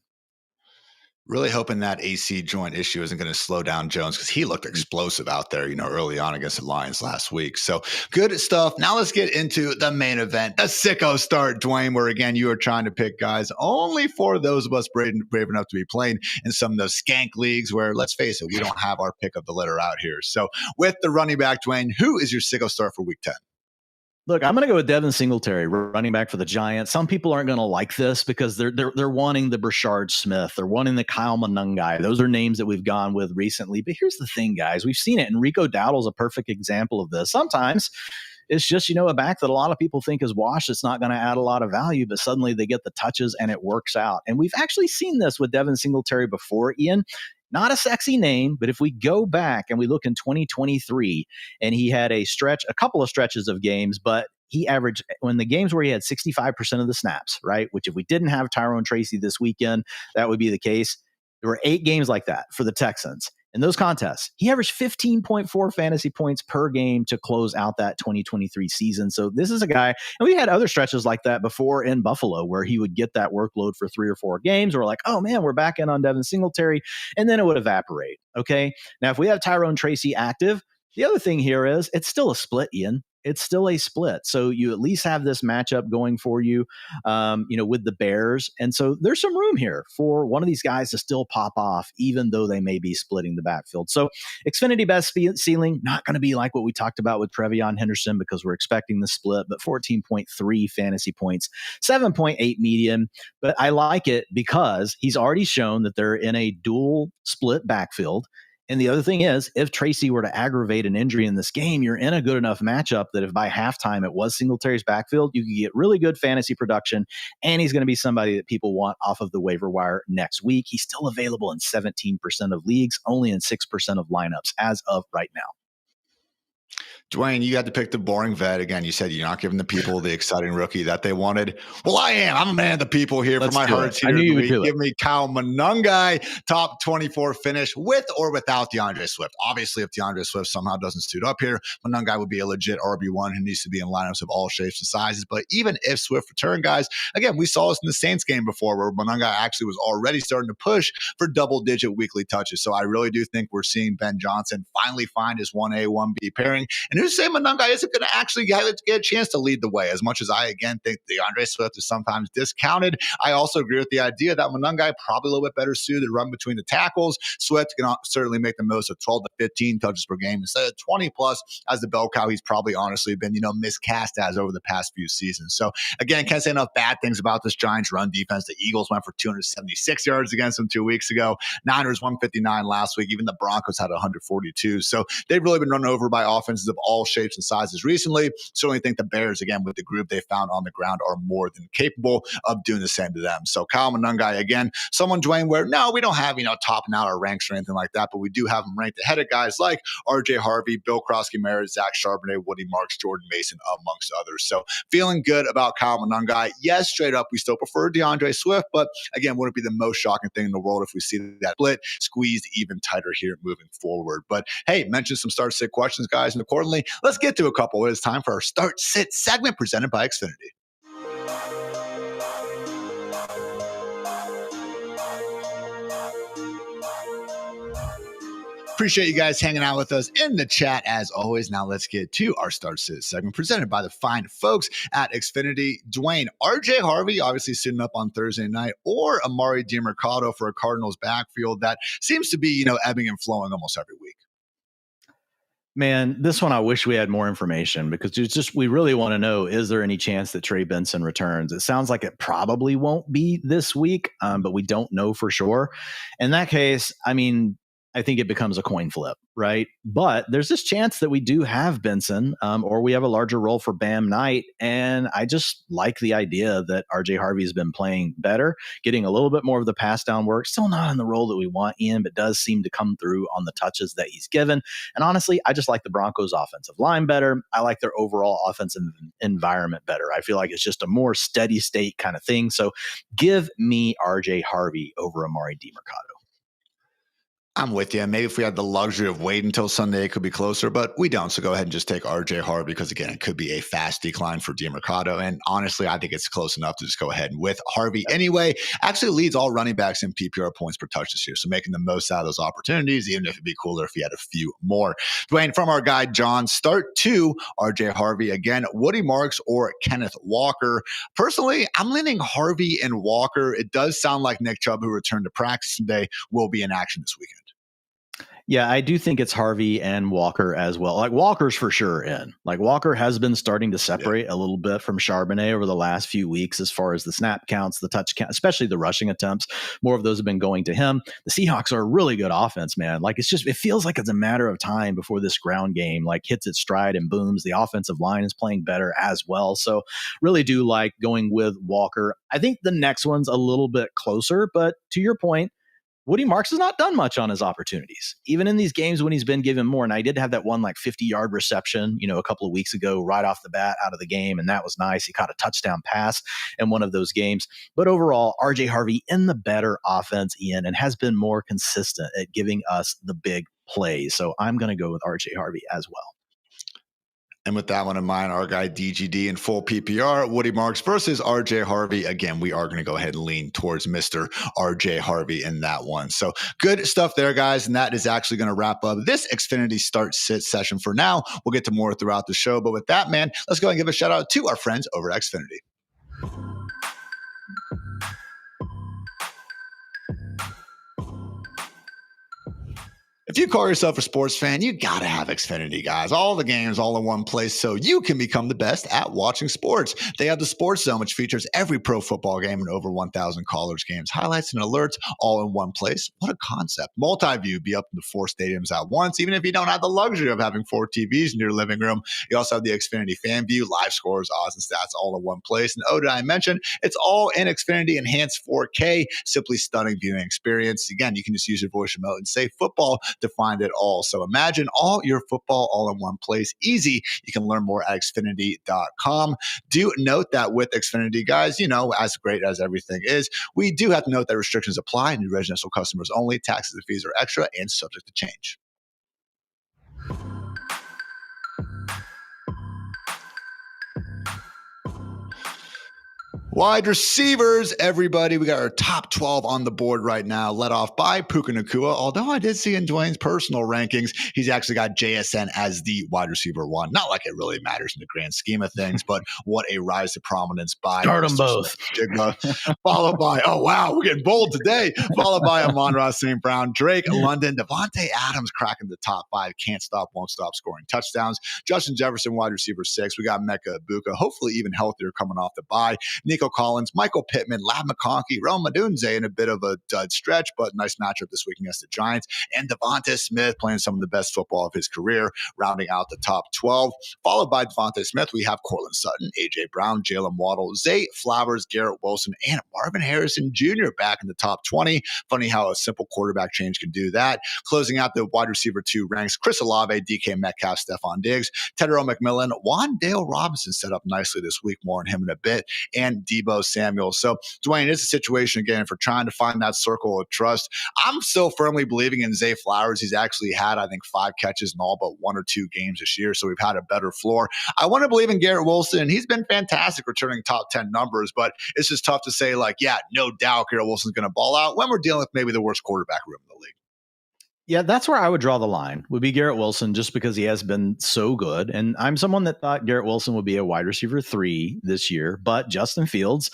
Really hoping that AC joint issue isn't going to slow down Jones because he looked explosive out there, early on against the Lions last week. So good stuff. Now let's get into the main event, the sicko start, Dwain, where again, you are trying to pick guys only for those of us brave enough to be playing in some of those skank leagues where, let's face it, we don't have our pick of the litter out here. So with the running back, Dwain, who is your sicko start for week 10? Look, I'm going to go with Devin Singletary, running back for the Giants. Some people aren't going to like this because they're wanting the Brashard Smith. They're wanting the Kyle Monangai. Those are names that we've gone with recently. But here's the thing, guys. We've seen it. And Rico Dowdle's a perfect example of this. Sometimes it's just, a back that a lot of people think is washed. It's not going to add a lot of value, but suddenly they get the touches and it works out. And we've actually seen this with Devin Singletary before, Ian. Not a sexy name, but if we go back and we look in 2023, and he had a couple of stretches of games, but he averaged, when the games where he had 65% of the snaps, right? Which if we didn't have Tyrone Tracy this weekend, that would be the case. There were 8 games like that for the Texans. In those contests, he averaged 15.4 fantasy points per game to close out that 2023 season. So this is a guy, and we had other stretches like that before in Buffalo where he would get that workload for 3 or 4 games. We're like, oh man, we're back in on Devin Singletary, and then it would evaporate. Okay. Now, if we have Tyrone Tracy active, the other thing here is it's still a split, Ian. It's still a split. So you at least have this matchup going for you, with the Bears. And so there's some room here for one of these guys to still pop off, even though they may be splitting the backfield. So Xfinity best ceiling, not going to be like what we talked about with Trevion Henderson because we're expecting the split, but 14.3 fantasy points, 7.8 median. But I like it because he's already shown that they're in a dual split backfield. And the other thing is, if Tracy were to aggravate an injury in this game, you're in a good enough matchup that if by halftime it was Singletary's backfield, you could get really good fantasy production, and he's going to be somebody that people want off of the waiver wire next week. He's still available in 17% of leagues, only in 6% of lineups as of right now. Dwain, you had to pick the boring vet. Again, you said you're not giving the people the exciting rookie that they wanted. Well, I am. I'm a man of the people here. For my heart's here. Give me Kyle Monangai, top 24 finish with or without DeAndre Swift. Obviously, if DeAndre Swift somehow doesn't suit up here, Monangai would be a legit RB1 who needs to be in lineups of all shapes and sizes. But even if Swift returned, guys, again, we saw this in the Saints game before where Monangai actually was already starting to push for double-digit weekly touches. So I really do think we're seeing Ben Johnson finally find his 1A, 1B pairing. And who's saying Monangai isn't going to actually get a chance to lead the way? As much as I, again, think DeAndre Swift is sometimes discounted, I also agree with the idea that Monangai probably a little bit better suited to run between the tackles. Swift can certainly make the most of 12 to 15 touches per game instead of 20 plus as the bell cow he's probably honestly been, miscast as over the past few seasons. So again, can't say enough bad things about this Giants run defense. The Eagles went for 276 yards against them 2 weeks ago. Niners 159 last week. Even the Broncos had 142. So they've really been run over by offense offenses of all shapes and sizes recently. Certainly think the Bears, again, with the group they found on the ground, are more than capable of doing the same to them. So Kyle Monangai, again, someone, Dwayne, where no, we don't have, topping out our ranks or anything like that, but we do have him ranked ahead of guys like RJ Harvey, Bill Croskey-Merritt, Zach Charbonnet, Woody Marks, Jordan Mason, amongst others. So feeling good about Kyle Monangai. Yes, straight up, we still prefer DeAndre Swift, but again, wouldn't be the most shocking thing in the world if we see that split squeezed even tighter here moving forward. But hey, mention some start sit questions, guys, and accordingly, let's get to a couple. It is time for our start sit segment presented by Xfinity. Appreciate you guys hanging out with us in the chat as always. Now let's get to our start sit segment presented by the fine folks at Xfinity. Dwayne, RJ Harvey obviously sitting up on Thursday night, or Amari DiMercado for a Cardinals backfield that seems to be, ebbing and flowing almost every week. Man, this one I wish we had more information, because it's just, we really want to know, is there any chance that Trey Benson returns? It sounds like it probably won't be this week, but we don't know for sure. In that case, I think it becomes a coin flip, right? But there's this chance that we do have Benson, or we have a larger role for Bam Knight. And I just like the idea that RJ Harvey has been playing better, getting a little bit more of the pass down work. Still not in the role that we want Ian, but does seem to come through on the touches that he's given. And honestly, I just like the Broncos' offensive line better. I like their overall offensive environment better. I feel like it's just a more steady state kind of thing. So give me RJ Harvey over Amari DiMercado. I'm with you. Maybe if we had the luxury of waiting until Sunday, it could be closer, but we don't. So go ahead and just take RJ Harvey, because again, it could be a fast decline for DiMercado. And honestly, I think it's close enough to just go ahead and with Harvey anyway. Actually leads all running backs in PPR points per touch this year. So making the most out of those opportunities, even if it'd be cooler if he had a few more. Dwayne, from our guy, John, start 2, RJ Harvey. Again, Woody Marks or Kenneth Walker. Personally, I'm leaning Harvey and Walker. It does sound like Nick Chubb, who returned to practice today, will be in action this weekend. Yeah, I do think it's Harvey and Walker as well. Like, Walker's for sure in. Like, Walker has been starting to separate a little bit from Charbonnet over the last few weeks as far as the snap counts, the touch count, especially the rushing attempts. More of those have been going to him. The Seahawks are a really good offense, man. Like, it feels like it's a matter of time before this ground game hits its stride and booms. The offensive line is playing better as well. So really do like going with Walker. I think the next one's a little bit closer, but to your point, Woody Marks has not done much on his opportunities, even in these games when he's been given more. And I did have that one 50-yard reception, a couple of weeks ago, right off the bat out of the game. And that was nice. He caught a touchdown pass in one of those games. But overall, RJ Harvey in the better offense, Ian, and has been more consistent at giving us the big plays. So I'm going to go with RJ Harvey as well. And with that one in mind, our guy DGD in full PPR, Woody Marks versus RJ Harvey. Again, we are going to go ahead and lean towards Mr. RJ Harvey in that one. So good stuff there, guys. And that is actually going to wrap up this Xfinity Start Sit session for now. We'll get to more throughout the show. But with that, man, let's go and give a shout out to our friends over at Xfinity. If you call yourself a sports fan, you got to have Xfinity, guys. All the games all in one place so you can become the best at watching sports. They have the Sports Zone, which features every pro football game and over 1,000 college games, highlights and alerts all in one place. What a concept. Multi-view, be up to 4 stadiums at once, even if you don't have the luxury of having 4 TVs in your living room. You also have the Xfinity Fan View, live scores, odds, and stats all in one place. And did I mention, it's all in Xfinity Enhanced 4K, simply stunning viewing experience. Again, you can just use your voice remote and say football to find it all. So imagine all your football all in one place. Easy. You can learn more at Xfinity.com. Do note that with Xfinity, guys, as great as everything is, we do have to note that restrictions apply. New residential customers only. Taxes and fees are extra and subject to change. Wide receivers, everybody. We got our top 12 on the board right now, led off by Puka Nacua. Although I did see in Dwayne's personal rankings, he's actually got JSN as the wide receiver 1. Not like it really matters in the grand scheme of things, but what a rise to prominence by Start them both. Followed by, oh, wow, we're getting bold today. Followed by Amon-Ra St. Brown, Drake London, Davante Adams cracking the top 5. Can't stop, won't stop scoring touchdowns. Justin Jefferson, wide receiver 6. We got Mecca Ibuka, hopefully even healthier coming off the bye. Nico Nico Collins, Michael Pittman, Ladd McConkey, Rome Odunze in a bit of a dud stretch, but nice matchup this week against the Giants. And Davante Smith playing some of the best football of his career, rounding out the top 12. Followed by Davante Smith, we have Cortland Sutton, A.J. Brown, Jalen Waddle, Zay Flowers, Garrett Wilson, and Marvin Harrison Jr. back in the top 20. Funny how a simple quarterback change can do that. Closing out the wide receiver 2 ranks, Chris Olave, DK Metcalf, Stephon Diggs, Tedero McMillan, Wan'Dale Robinson set up nicely this week, more on him in a bit, and Deebo Samuel. So, Dwayne, it's a situation, again, for trying to find that circle of trust. I'm still firmly believing in Zay Flowers. He's actually had, I think, 5 catches in all but 1 or 2 games this year, so we've had a better floor. I want to believe in Garrett Wilson, and he's been fantastic returning top 10 numbers, but it's just tough to say, like, yeah, no doubt Garrett Wilson's going to ball out when we're dealing with maybe the worst quarterback room in the league. Yeah, that's where I would draw the line, would be Garrett Wilson, just because he has been so good. And I'm someone that thought Garrett Wilson would be a wide receiver 3 this year, but Justin Fields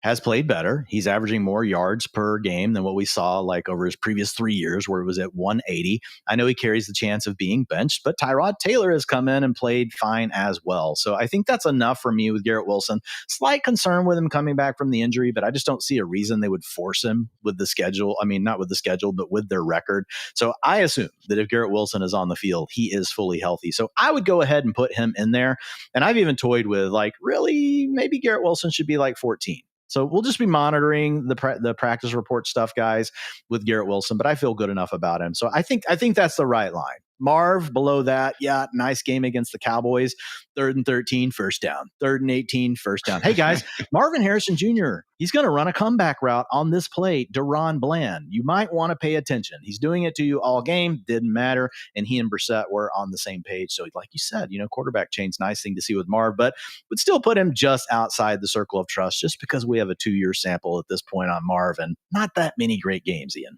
has played better. He's averaging more yards per game than what we saw like over his previous 3 years, where it was at 180. I know he carries the chance of being benched, but Tyrod Taylor has come in and played fine as well. So I think that's enough for me with Garrett Wilson. Slight concern with him coming back from the injury, but I just don't see a reason they would force him with the schedule. I mean, not with the schedule, but with their record. So I assume that if Garrett Wilson is on the field, he is fully healthy. So I would go ahead and put him in there. And I've even toyed with, like, really, maybe Garrett Wilson should be like 14. So we'll just be monitoring the practice report stuff, guys, with Garrett Wilson, but I feel good enough about him. So I think that's the right line. Marv below that, yeah, nice game against the Cowboys. 3rd and 13, first down. 3rd and 18, first down. Hey, guys, Marvin Harrison Jr., he's going to run a comeback route on this play, Deron Bland. You might want to pay attention. He's doing it to you all game. Didn't matter. And he and Brissett were on the same page. So like you said, quarterback change, nice thing to see with Marv, but would still put him just outside the circle of trust just because we have a 2-year sample at this point on Marv and not that many great games, Ian.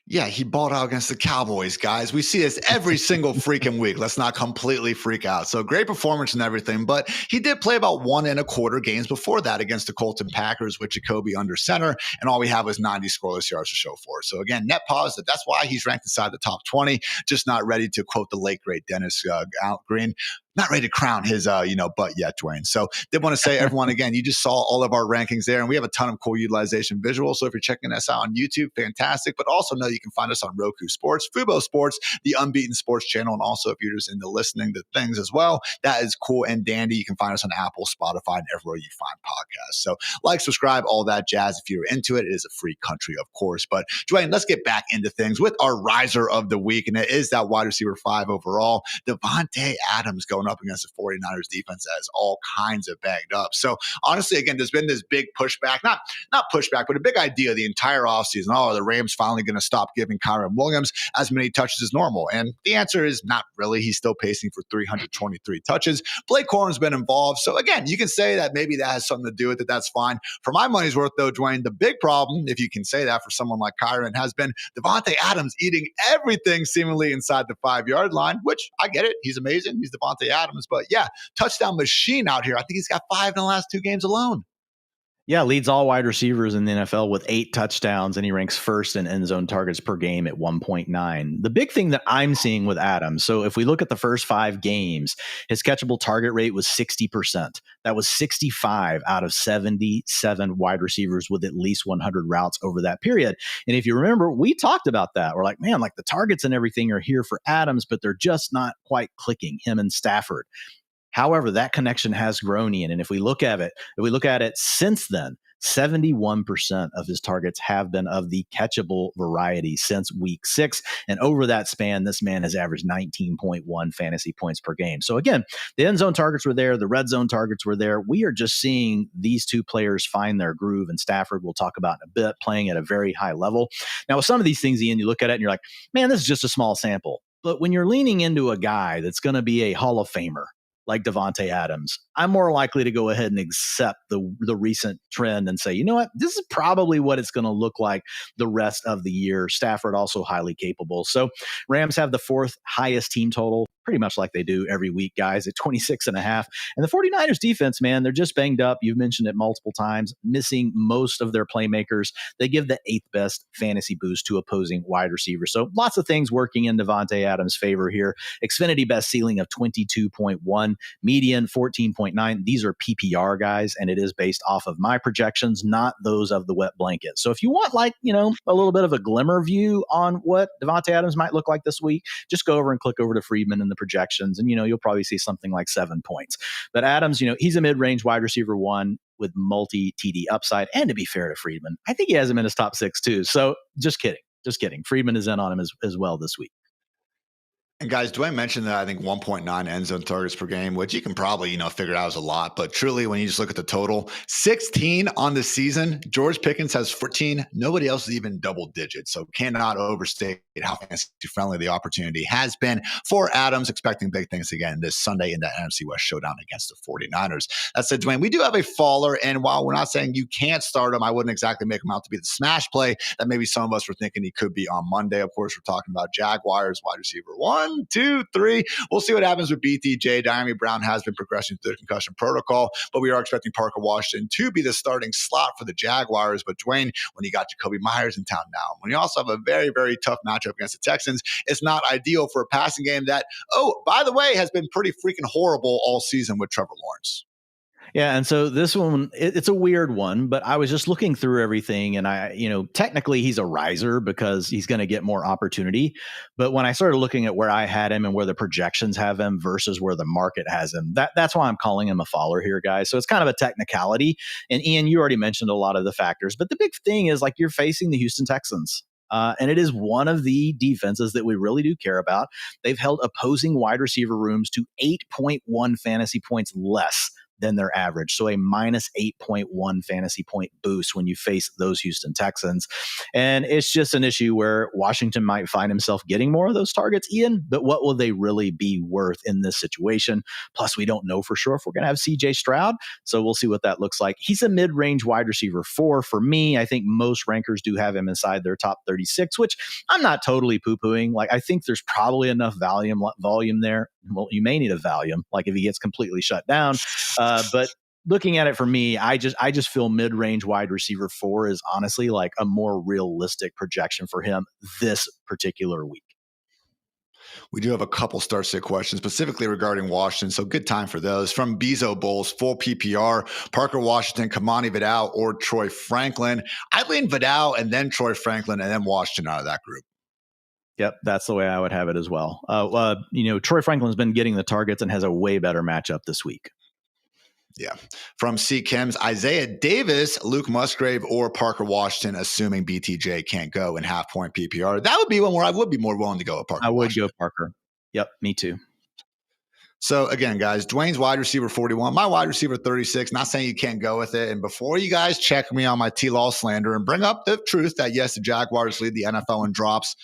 Yeah, he balled out against the Cowboys, guys. We see this every single freaking week. Let's not completely freak out. So great performance and everything, but he did play about 1 1/4 games before that against the Colton Packers with Jacoby under center, and all we have was 90 scoreless yards to show for it. So again, net positive. That's why he's ranked inside the top 20, just not ready to quote the late, great Dennis Green. Not ready to crown his, butt yet, Dwayne. So did want to say, everyone, again, you just saw all of our rankings there, and we have a ton of cool utilization visuals. So if you're checking us out on YouTube, fantastic. But also know you can find us on Roku Sports, Fubo Sports, the Unbeaten Sports channel. And also if you're just into listening to things as well, that is cool and dandy. You can find us on Apple, Spotify, and everywhere you find podcasts. So like, subscribe, all that jazz. If you're into it, it is a free country, of course. But Dwayne, let's get back into things with our riser of the week. And it is that wide receiver 5 overall, Davante Adams, going up against the 49ers defense that is all kinds of bagged up. So honestly, again, there's been this big pushback, not pushback, but a big idea the entire offseason. Oh, the Rams finally going to stop giving Kyren Williams as many touches as normal. And the answer is not really. He's still pacing for 323 touches. Blake Corum's been involved. So again, you can say that maybe that has something to do with it. That's fine. For my money's worth, though, Dwayne, the big problem, if you can say that for someone like Kyren, has been Davante Adams eating everything seemingly inside the 5-yard line, which I get it. He's amazing. He's Davante Adams. But yeah, touchdown machine out here. I think he's got 5 in the last 2 games alone. Yeah, leads all wide receivers in the NFL with 8 touchdowns, and he ranks first in end zone targets per game at 1.9. The big thing that I'm seeing with Adams, so if we look at the first 5 games, his catchable target rate was 60%. That was 65 out of 77 wide receivers with at least 100 routes over that period. And if you remember, we talked about that. We're like, man, like the targets and everything are here for Adams, but they're just not quite clicking, him and Stafford. However, that connection has grown, Ian. And if we look at it since then, 71% of his targets have been of the catchable variety since week 6. And over that span, this man has averaged 19.1 fantasy points per game. So again, the end zone targets were there. The red zone targets were there. We are just seeing these 2 players find their groove. And Stafford, we'll talk about in a bit, playing at a very high level. Now, with some of these things, Ian, you look at it and you're like, man, this is just a small sample. But when you're leaning into a guy that's going to be a Hall of Famer, like Davante Adams, I'm more likely to go ahead and accept the recent trend and say, you know what, this is probably what it's going to look like the rest of the year. Stafford also highly capable. So Rams have the 4th highest team total pretty much like they do every week, guys, at 26.5. And the 49ers defense, man, they're just banged up. You've mentioned it multiple times, missing most of their playmakers. They give the 8th best fantasy boost to opposing wide receivers. So lots of things working in Davante Adams' favor here. Xfinity best ceiling of 22.1, median 14.9. These are PPR guys, and it is based off of my projections, not those of the wet blanket. So if you want, like, a little bit of a glimmer view on what Davante Adams might look like this week, just go over and click over to Friedman and the projections, and you'll probably see something like 7 points. But Adams, he's a mid-range wide receiver 1 with multi-TD upside. And to be fair to Friedman, I think he has him in his top 6 too. So just kidding. Friedman is in on him as well this week. And guys, Dwain mentioned that I think 1.9 end zone targets per game, which you can probably, figure out as a lot. But truly, when you just look at the total, 16 on the season. George Pickens has 14. Nobody else is even double digits. So cannot overstate how fantasy friendly the opportunity has been for Adams. Expecting big things again this Sunday in that NFC West showdown against the 49ers. That said, Dwain, we do have a faller. And while we're not saying you can't start him, I wouldn't exactly make him out to be the smash play that maybe some of us were thinking he could be on Monday. Of course, we're talking about Jaguars wide receiver 1, 2, 3. We'll see what happens with BTJ. Diami Brown has been progressing through the concussion protocol, but we are expecting Parker Washington to be the starting slot for the Jaguars. But Dwain, when you got Jacoby Myers in town now, when you also have a very, very tough matchup against the Texans, it's not ideal for a passing game that, by the way, has been pretty freaking horrible all season with Trevor Lawrence. Yeah, and so this one, it's a weird one, but I was just looking through everything, and technically he's a riser because he's going to get more opportunity. But when I started looking at where I had him and where the projections have him versus where the market has him, that's why I'm calling him a faller here, guys. So it's kind of a technicality. And Ian, you already mentioned a lot of the factors, but the big thing is, like, you're facing the Houston Texans. And it is one of the defenses that we really do care about. They've held opposing wide receiver rooms to 8.1 fantasy points less than their average. So a minus 8.1 fantasy point boost when you face those Houston Texans. And it's just an issue where Washington might find himself getting more of those targets, Ian, but what will they really be worth in this situation? Plus, we don't know for sure if we're going to have CJ Stroud. So we'll see what that looks like. He's a mid-range wide receiver 4 for me. I think most rankers do have him inside their top 36, which I'm not totally poo-pooing. Like, I think there's probably enough volume there. Well, you may need a Valium, like if he gets completely shut down. But looking at it for me, I just feel mid-range wide receiver 4 is honestly like a more realistic projection for him this particular week. We do have a couple start sit questions specifically regarding Washington, so good time for those. From Bezo Bowls, full PPR, Parker Washington, Kamani Vidal, or Troy Franklin. I'd lean Vidal and then Troy Franklin and then Washington out of that group. Yep, that's the way I would have it as well. Troy Franklin's been getting the targets and has a way better matchup this week. Yeah. From C. Chems, Isaiah Davis, Luke Musgrave, or Parker Washington, assuming BTJ can't go in half-point PPR. That would be one where I would be more willing to go with Parker. I would go Parker. Yep, me too. So again, guys, Dwayne's wide receiver 41, my wide receiver 36. Not saying you can't go with it. And before you guys check me on my T-Law slander and bring up the truth that, yes, the Jaguars lead the NFL in drops,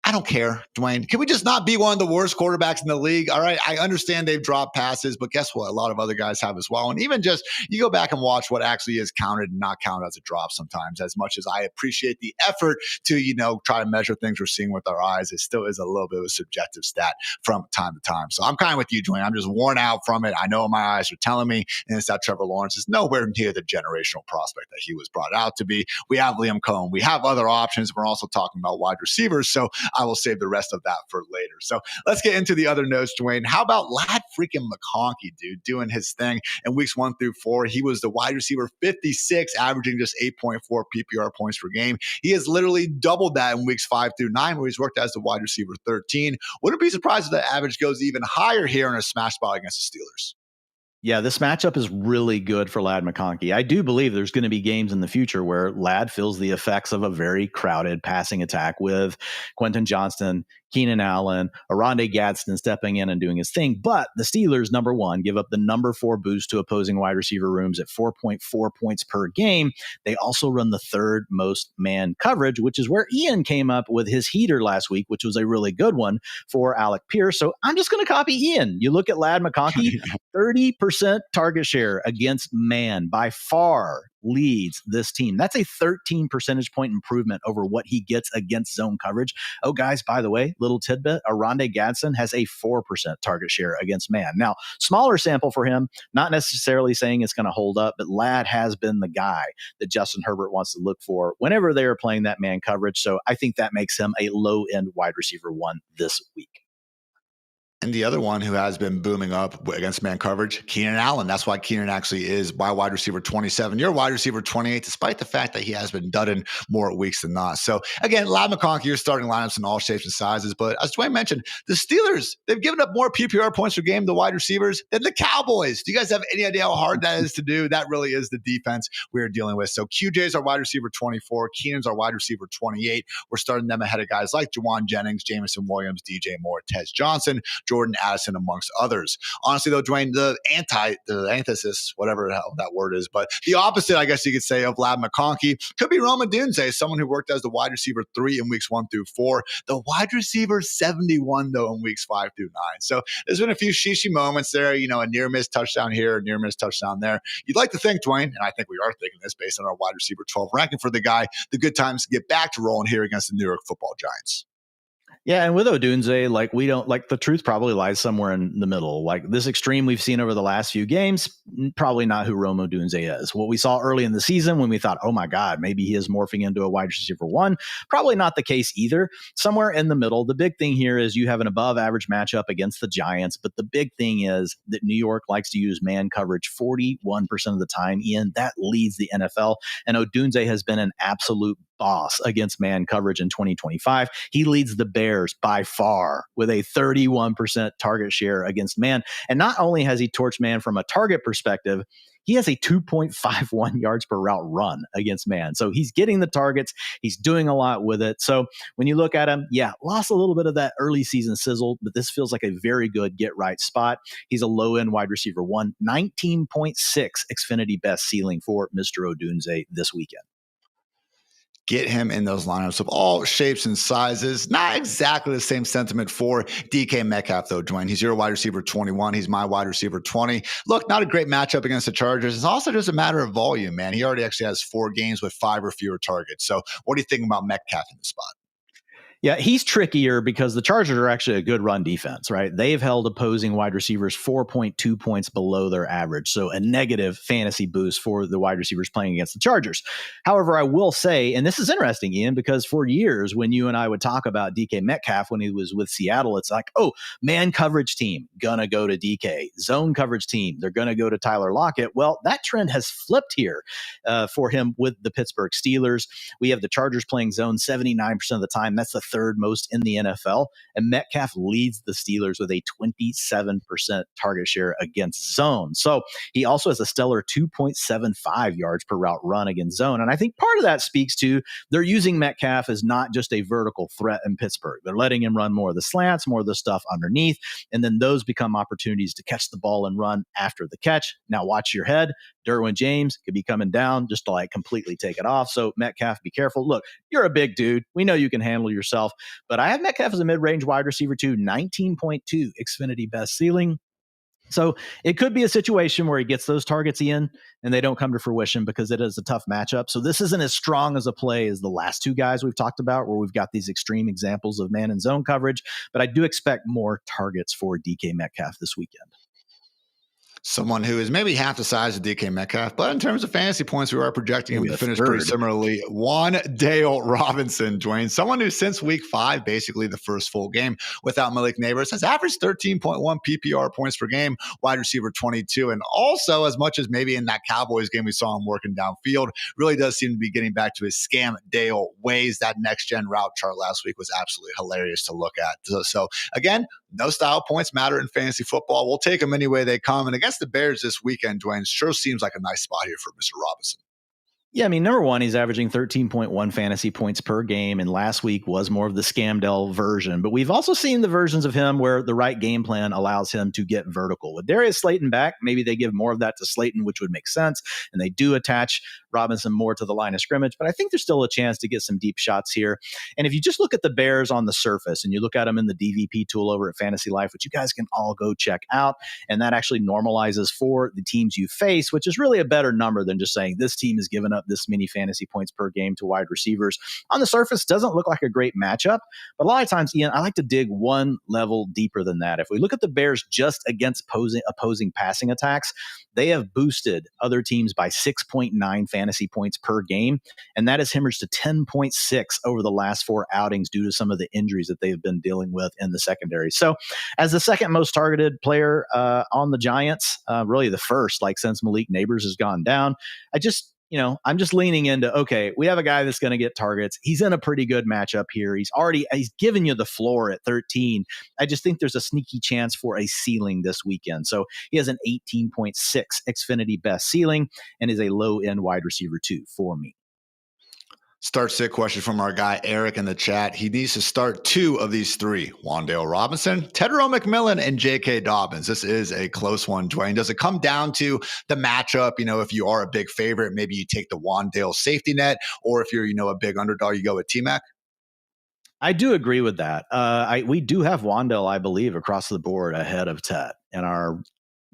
I don't care, Dwayne. Can we just not be one of the worst quarterbacks in the league? All right, I understand they've dropped passes, but guess what? A lot of other guys have as well. And even just you go back and watch what actually is counted and not counted as a drop sometimes. As much as I appreciate the effort to, try to measure things we're seeing with our eyes, it still is a little bit of a subjective stat from time to time. So I'm kind of with you, Dwayne. I'm just worn out from it. I know my eyes are telling me, and it's that Trevor Lawrence is nowhere near the generational prospect that he was brought out to be. We have Liam Cohen. We have other options. We're also talking about wide receivers. So I will save the rest of that for later. So let's get into the other notes, Dwayne. How about Lad freaking McConkey, dude, doing his thing in weeks 1 through 4? He was the wide receiver 56, averaging just 8.4 PPR points per game. He has literally doubled that in weeks 5 through 9, where he's worked as the wide receiver 13. Wouldn't be surprised if that average goes even higher here in a smash spot against the Steelers. Yeah, this matchup is really good for Lad McConkey. I do believe there's going to be games in the future where Lad feels the effects of a very crowded passing attack with Quentin Johnston, Keenan Allen, Oronde Gadsden stepping in and doing his thing. But the Steelers, number 1, give up the number 4 boost to opposing wide receiver rooms at 4.4 points per game. They also run the 3rd most man coverage, which is where Ian came up with his heater last week, which was a really good one for Alec Pierce. So I'm just going to copy Ian. You look at Lad McConkey, 30% target share against man, by far leads this team. That's a 13 percentage point improvement over what he gets against zone coverage. Oh, guys, by the way, little tidbit, Rondé Gadsden has a 4% target share against man. Now, smaller sample for him, not necessarily saying it's going to hold up, but Ladd has been the guy that Justin Herbert wants to look for whenever they are playing that man coverage. So I think that makes him a low-end wide receiver 1 this week. And the other one who has been booming up against man coverage, Keenan Allen. That's why Keenan actually is my wide receiver 27. You're wide receiver 28, despite the fact that he has been dudding more weeks than not. So again, Ladd McConkey, you're starting lineups in all shapes and sizes. But as Dwain mentioned, the Steelers, they've given up more PPR points per game to wide receivers than the Cowboys. Do you guys have any idea how hard that is to do? That really is the defense we're dealing with. So QJ's our wide receiver 24. Keenan's our wide receiver 28. We're starting them ahead of guys like Jawan Jennings, Jameson Williams, DJ Moore, Tez Johnson, Jordan Addison, amongst others. Honestly, though, Dwain, the antithesis, whatever the hell that word is, but the opposite, I guess you could say, of Ladd McConkey could be Rome Odunze, someone who worked as the wide receiver 3 in weeks 1 through 4, the wide receiver 71, though, in weeks 5 through 9. So there's been a few shishy moments there, a near miss touchdown here, a near miss touchdown there. You'd like to think, Dwain, and I think we are thinking this based on our wide receiver 12 ranking for the guy, the good times to get back to rolling here against the New York Football Giants. Yeah, and with Odunze, we don't the truth probably lies somewhere in the middle. Like this extreme we've seen over the last few games, probably not who Rome Odunze is. What we saw early in the season when we thought, oh my God, maybe he is morphing into a wide receiver 1, probably not the case either. Somewhere in the middle. The big thing here is you have an above average matchup against the Giants, but the big thing is that New York likes to use man coverage 41% of the time. Ian, that leads the NFL, and Odunze has been an absolute boss against man coverage in 2025. He leads the Bears by far with a 31% target share against man. And not only has he torched man from a target perspective, he has a 2.51 yards per route run against man. So he's getting the targets. He's doing a lot with it. So when you look at him, lost a little bit of that early season sizzle, but this feels like a very good get right spot. He's a low end wide receiver 1, 19.6 Xfinity best ceiling for Mr. Odunze this weekend. Get him in those lineups of all shapes and sizes. Not exactly the same sentiment for DK Metcalf, though, Dwain. He's your wide receiver 21. He's my wide receiver 20. Look, not a great matchup against the Chargers. It's also just a matter of volume, man. He already actually has 4 games with 5 or fewer targets. So what do you think about Metcalf in the spot? Yeah, he's trickier because the Chargers are actually a good run defense, right? They've held opposing wide receivers 4.2 points below their average. So a negative fantasy boost for the wide receivers playing against the Chargers. However, I will say, and this is interesting, Ian, because for years when you and I would talk about DK Metcalf when he was with Seattle, it's like, oh, man coverage team, gonna go to DK. Zone coverage team, they're gonna go to Tyler Lockett. Well, that trend has flipped here for him with the Pittsburgh Steelers. We have the Chargers playing zone 79% of the time. That's the 3rd most in the NFL. And Metcalf leads the Steelers with a 27% target share against zone. So he also has a stellar 2.75 yards per route run against zone. And I think part of that speaks to they're using Metcalf as not just a vertical threat in Pittsburgh. They're letting him run more of the slants, more of the stuff underneath. And then those become opportunities to catch the ball and run after the catch. Now watch your head. Derwin James could be coming down just to completely take it off. So Metcalf, be careful. Look, you're a big dude. We know you can handle yourself. But I have Metcalf as a mid-range wide receiver too, 19.2 Xfinity best ceiling. So it could be a situation where he gets those targets in and they don't come to fruition because it is a tough matchup. So this isn't as strong as a play as the last 2 guys we've talked about, where we've got these extreme examples of man and zone coverage. But I do expect more targets for DK Metcalf this weekend. Someone who is maybe half the size of DK Metcalf, but in terms of fantasy points, we are projecting him to finish pretty similarly. Wan'Dale Robinson, Dwain, someone who since week 5, basically the first full game without Malik Neighbors, has averaged 13.1 PPR points per game, wide receiver 22. And also, as much as maybe in that Cowboys game we saw him working downfield, really does seem to be getting back to his scam Dale ways. That next-gen route chart last week was absolutely hilarious to look at. So again, no style points matter in fantasy football. We'll take them any way they come. And against the Bears this weekend, Dwain, sure seems like a nice spot here for Mr. Robinson. Yeah, I mean, number one, he's averaging 13.1 fantasy points per game, and last week was more of the Scamdell version. But we've also seen the versions of him where the right game plan allows him to get vertical. With Darius Slayton back, maybe they give more of that to Slayton, which would make sense, and they do attach Robinson more to the line of scrimmage. But I think there's still a chance to get some deep shots here. And if you just look at the Bears on the surface and you look at them in the DVP tool over at Fantasy Life, which you guys can all go check out, and that actually normalizes for the teams you face, which is really a better number than just saying this team has given up this many fantasy points per game to wide receivers. On the surface, doesn't look like a great matchup, but a lot of times, Ian, I like to dig one level deeper than that. If we look at the Bears just against opposing passing attacks, they have boosted other teams by 6.9 fantasy points per game, and that has hemorrhaged to 10.6 over the last 4 outings due to some of the injuries that they've been dealing with in the secondary. So as the second most targeted player on the Giants, really the first, like since Malik Neighbors has gone down, I'm just leaning into, okay, we have a guy that's going to get targets. He's in a pretty good matchup here. He's given you the floor at 13. I just think there's a sneaky chance for a ceiling this weekend. So he has an 18.6 Xfinity best ceiling and is a low end wide receiver 2 for me. Start sit question from our guy Eric in the chat. He needs to start 2 of these 3: Wan'Dale Robinson, Tedero McMillan, and J.K. Dobbins. This is a close one, Dwayne. Does it come down to the matchup? If you are a big favorite, maybe you take the Wan'Dale safety net, or if you're a big underdog, you go with T-Mac? I do agree with that. We do have Wan'Dale, I believe, across the board ahead of Ted in our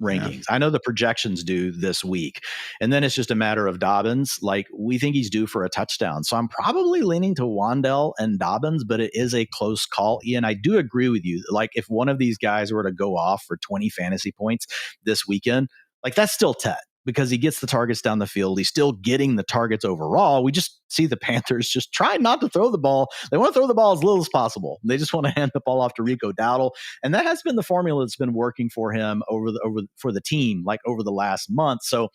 rankings. Yeah. I know the projections do this week. And then it's just a matter of Dobbins. Like, we think he's due for a touchdown. So I'm probably leaning to Wan'Dale and Dobbins, but it is a close call. Ian, I do agree with you. Like, if one of these guys were to go off for 20 fantasy points this weekend, like, that's still Ted, because he gets the targets down the field. He's still getting the targets overall. We just see the Panthers just try not to throw the ball. They want to throw the ball as little as possible. They just want to hand the ball off to Rico Dowdle. And that has been the formula that's been working for him for the team, like over the last month. So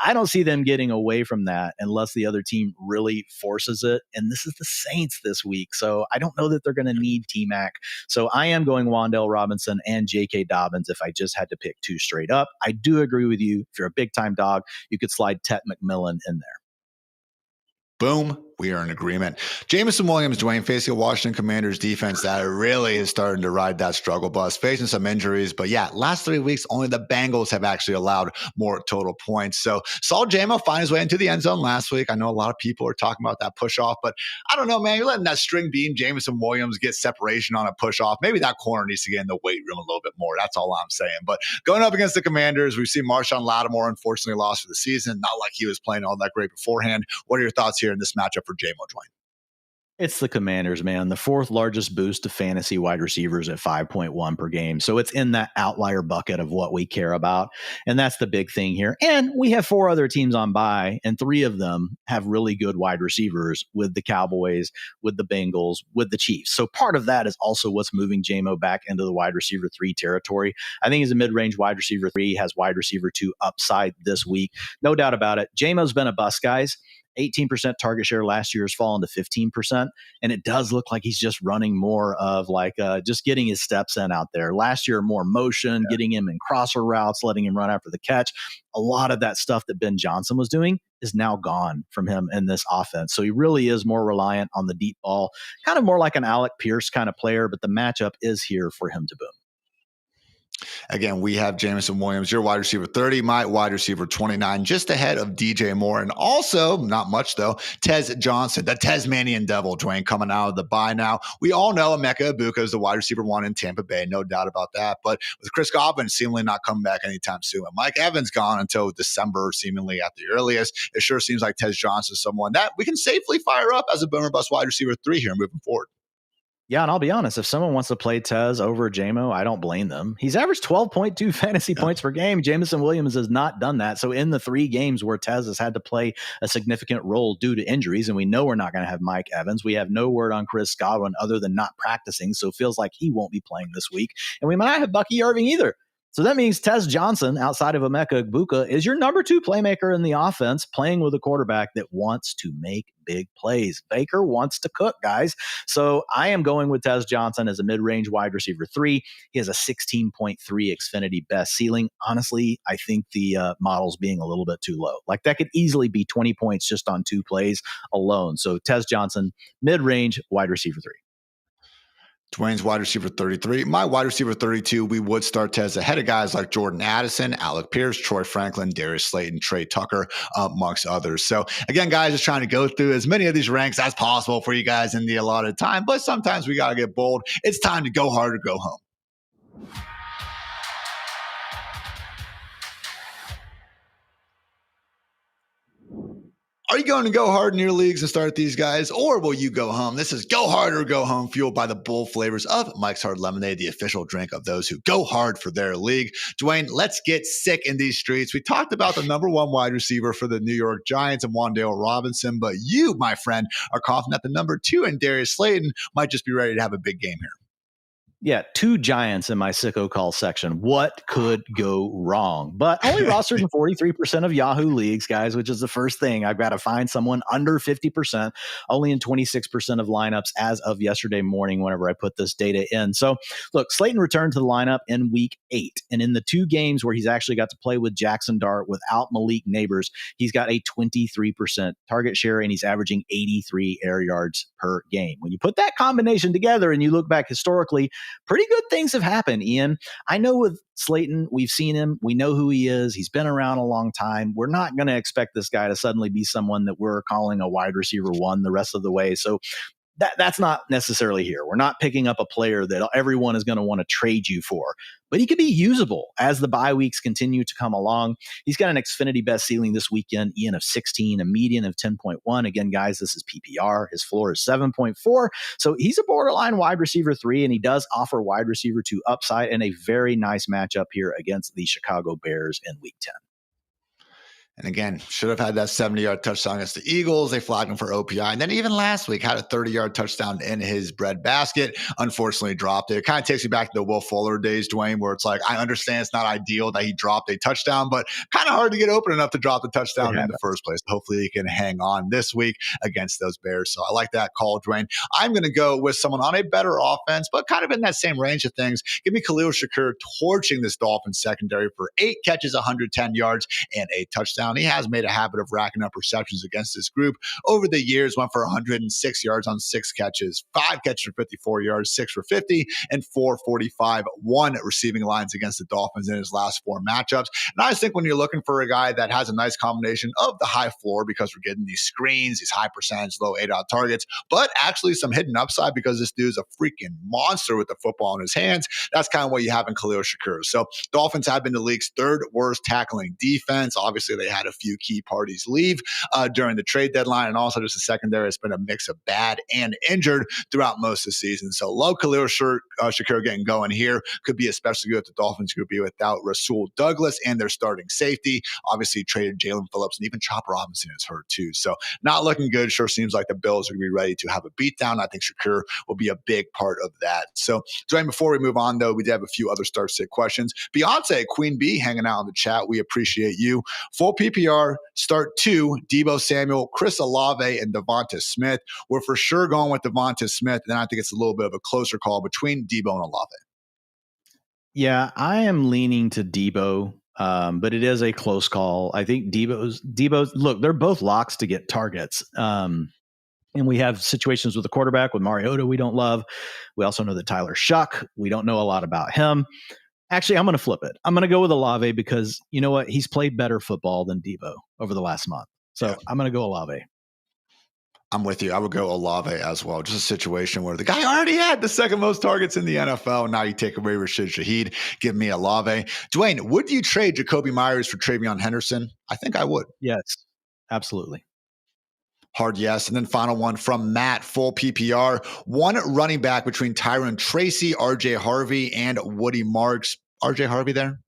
I don't see them getting away from that unless the other team really forces it. And this is the Saints this week. So I don't know that they're going to need T-Mac. So I am going Wan'Dale Robinson and J.K. Dobbins if I just had to pick 2 straight up. I do agree with you. If you're a big time dog, you could slide Tet McMillan in there. Boom. We are in agreement. Jameson Williams, Dwayne, facing a Washington Commanders defense that really is starting to ride that struggle bus, facing some injuries. But yeah, last 3 weeks, only the Bengals have actually allowed more total points. So saw Jamo find his way into the end zone last week. I know a lot of people are talking about that push off, but I don't know, man. You're letting that string beam Jameson Williams get separation on a push off. Maybe that corner needs to get in the weight room a little bit more. That's all I'm saying. But going up against the Commanders, we've seen Marshawn Lattimore unfortunately lost for the season. Not like he was playing all that great beforehand. What are your thoughts here in this matchup for Jamo, Dwayne? It's the Commanders, man. The 4th largest boost to fantasy wide receivers at 5.1 per game. So it's in that outlier bucket of what we care about. And that's the big thing here. And we have 4 other teams on bye, and 3 of them have really good wide receivers, with the Cowboys, with the Bengals, with the Chiefs. So part of that is also what's moving Jamo back into the wide receiver 3 territory. I think he's a mid-range wide receiver 3, has wide receiver 2 upside this week. No doubt about it. Jamo's been a bust, guys. 18% target share last year has fallen to 15%. And it does look like he's just running more of like just getting his steps in out there. Last year, more motion, getting him in crosser routes, letting him run after the catch. A lot of that stuff that Ben Johnson was doing is now gone from him in this offense. So he really is more reliant on the deep ball, kind of more like an Alec Pierce kind of player, but the matchup is here for him to boom. Again, we have Jameson Williams, your wide receiver 30, my wide receiver 29, just ahead of DJ Moore. And also, not much though, Tez Johnson, the Tasmanian Devil, Dwayne, coming out of the bye now. We all know Emeka Egbuka is the wide receiver 1 in Tampa Bay, no doubt about that. But with Chris Godwin seemingly not coming back anytime soon, and Mike Evans gone until December, seemingly at the earliest, it sure seems like Tez Johnson is someone that we can safely fire up as a boomer bust wide receiver 3 here moving forward. Yeah, and I'll be honest, if someone wants to play Tez over Jamo, I don't blame them. He's averaged 12.2 fantasy points per game. Jameson Williams has not done that. So in the 3 games where Tez has had to play a significant role due to injuries, and we know we're not going to have Mike Evans, we have no word on Chris Godwin other than not practicing, so it feels like he won't be playing this week. And we might not have Bucky Irving either. So that means Tez Johnson, outside of Emeka Egbuka, is your number 2 playmaker in the offense, playing with a quarterback that wants to make big plays. Baker wants to cook, guys. So I am going with Tez Johnson as a mid-range wide receiver 3. He has a 16.3 Xfinity best ceiling. Honestly, I think the model's being a little bit too low. Like that could easily be 20 points just on 2 plays alone. So Tez Johnson, mid-range wide receiver 3. Dwayne's wide receiver 33. My wide receiver 32, we would start Tez ahead of guys like Jordan Addison, Alec Pierce, Troy Franklin, Darius Slayton, Trey Tucker, amongst others. So again, guys, just trying to go through as many of these ranks as possible for you guys in the allotted time, but sometimes we got to get bold. It's time to go hard or go home. Are you going to go hard in your leagues and start these guys, or will you go home? This is Go Hard or Go Home, fueled by the bold flavors of Mike's Hard Lemonade, the official drink of those who go hard for their league. Dwayne, let's get sick in these streets. We talked about the number 1 wide receiver for the New York Giants and Wan'Dale Robinson, but you, my friend, are confident that the number 2 in Darius Slayton might just be ready to have a big game here. Yeah, 2 giants in my sicko call section. What could go wrong? But only rostered in 43% of Yahoo leagues, guys, which is the first thing. I've got to find someone under 50%, only in 26% of lineups as of yesterday morning whenever I put this data in. So, look, Slayton returned to the lineup in week 8. And in the 2 games where he's actually got to play with Jackson Dart without Malik Neighbors, he's got a 23% target share and he's averaging 83 air yards per game. When you put that combination together and you look back historically, pretty good things have happened, Ian. I know with Slayton, we've seen him. We know who he is. He's been around a long time. We're not going to expect this guy to suddenly be someone that we're calling a wide receiver 1 the rest of the way. So that's not necessarily here. We're not picking up a player that everyone is going to want to trade you for, but he could be usable as the bye weeks continue to come along. He's got an Xfinity best ceiling this weekend, Ian, of 16, a median of 10.1. Again, guys, this is PPR. His floor is 7.4. So he's a borderline wide receiver 3, and he does offer wide receiver 2 upside and a very nice matchup here against the Chicago Bears in week 10. And again, should have had that 70-yard touchdown against the Eagles. They flagged him for OPI. And then even last week, had a 30-yard touchdown in his breadbasket. Unfortunately, dropped it. It kind of takes me back to the Will Fuller days, Dwayne, where it's like, I understand it's not ideal that he dropped a touchdown, but kind of hard to get open enough to drop the touchdown in the first place. Hopefully, he can hang on this week against those Bears. So I like that call, Dwayne. I'm going to go with someone on a better offense, but kind of in that same range of things. Give me Khalil Shakir torching this Dolphins secondary for 8 catches, 110 yards, and a touchdown. He has made a habit of racking up receptions against this group over the years. Went for 106 yards on 6 catches, 5 catches for 54 yards, 6 for 50, and 445. 1 receiving lines against the Dolphins in his last 4 matchups. And I just think when you're looking for a guy that has a nice combination of the high floor, because we're getting these screens, these high percentage, low ADOT targets, but actually some hidden upside because this dude's a freaking monster with the football in his hands. That's kind of what you have in Khalil Shakir. So Dolphins have been the league's 3rd worst tackling defense. Obviously, they had a few key parties leave during the trade deadline, and also just a secondary has been a mix of bad and injured throughout most of the season. So love Khalil Shakir getting going here. Could be especially good if the Dolphins could be without Rasul Douglas and their starting safety. Obviously traded Jalen Phillips, and even Chop Robinson is hurt too. So not looking good. Sure seems like the Bills are going to be ready to have a beatdown. I think Shakir will be a big part of that. So Dwayne, before we move on though, we did have a few other start sit questions. Beyonce, Queen Bee, hanging out in the chat. We appreciate you. Full PPR, start 2, Deebo Samuel, Chris Olave, and Davante Smith. We're for sure going with Davante Smith. Then I think it's a little bit of a closer call between Deebo and Olave. Yeah, I am leaning to Deebo, but it is a close call. I think Deebo's look, they're both locks to get targets. And we have situations with the quarterback with Mariota we don't love. We also know that Tyler Shuck, we don't know a lot about him. Actually, I'm going to flip it. I'm going to go with Olave because you know what? He's played better football than Deebo over the last month. So yeah. I'm going to go Olave. I'm with you. I would go Olave as well. Just a situation where the guy already had the 2nd most targets in the NFL. Now you take away Rashid Shaheed. Give me Olave. Dwayne, would you trade Jacoby Myers for Travion Henderson? I think I would. Yes, absolutely. Hard yes. And then final one from Matt, full PPR. 1 running back between Tyron Tracy, RJ Harvey, and Woody Marks. RJ Harvey there?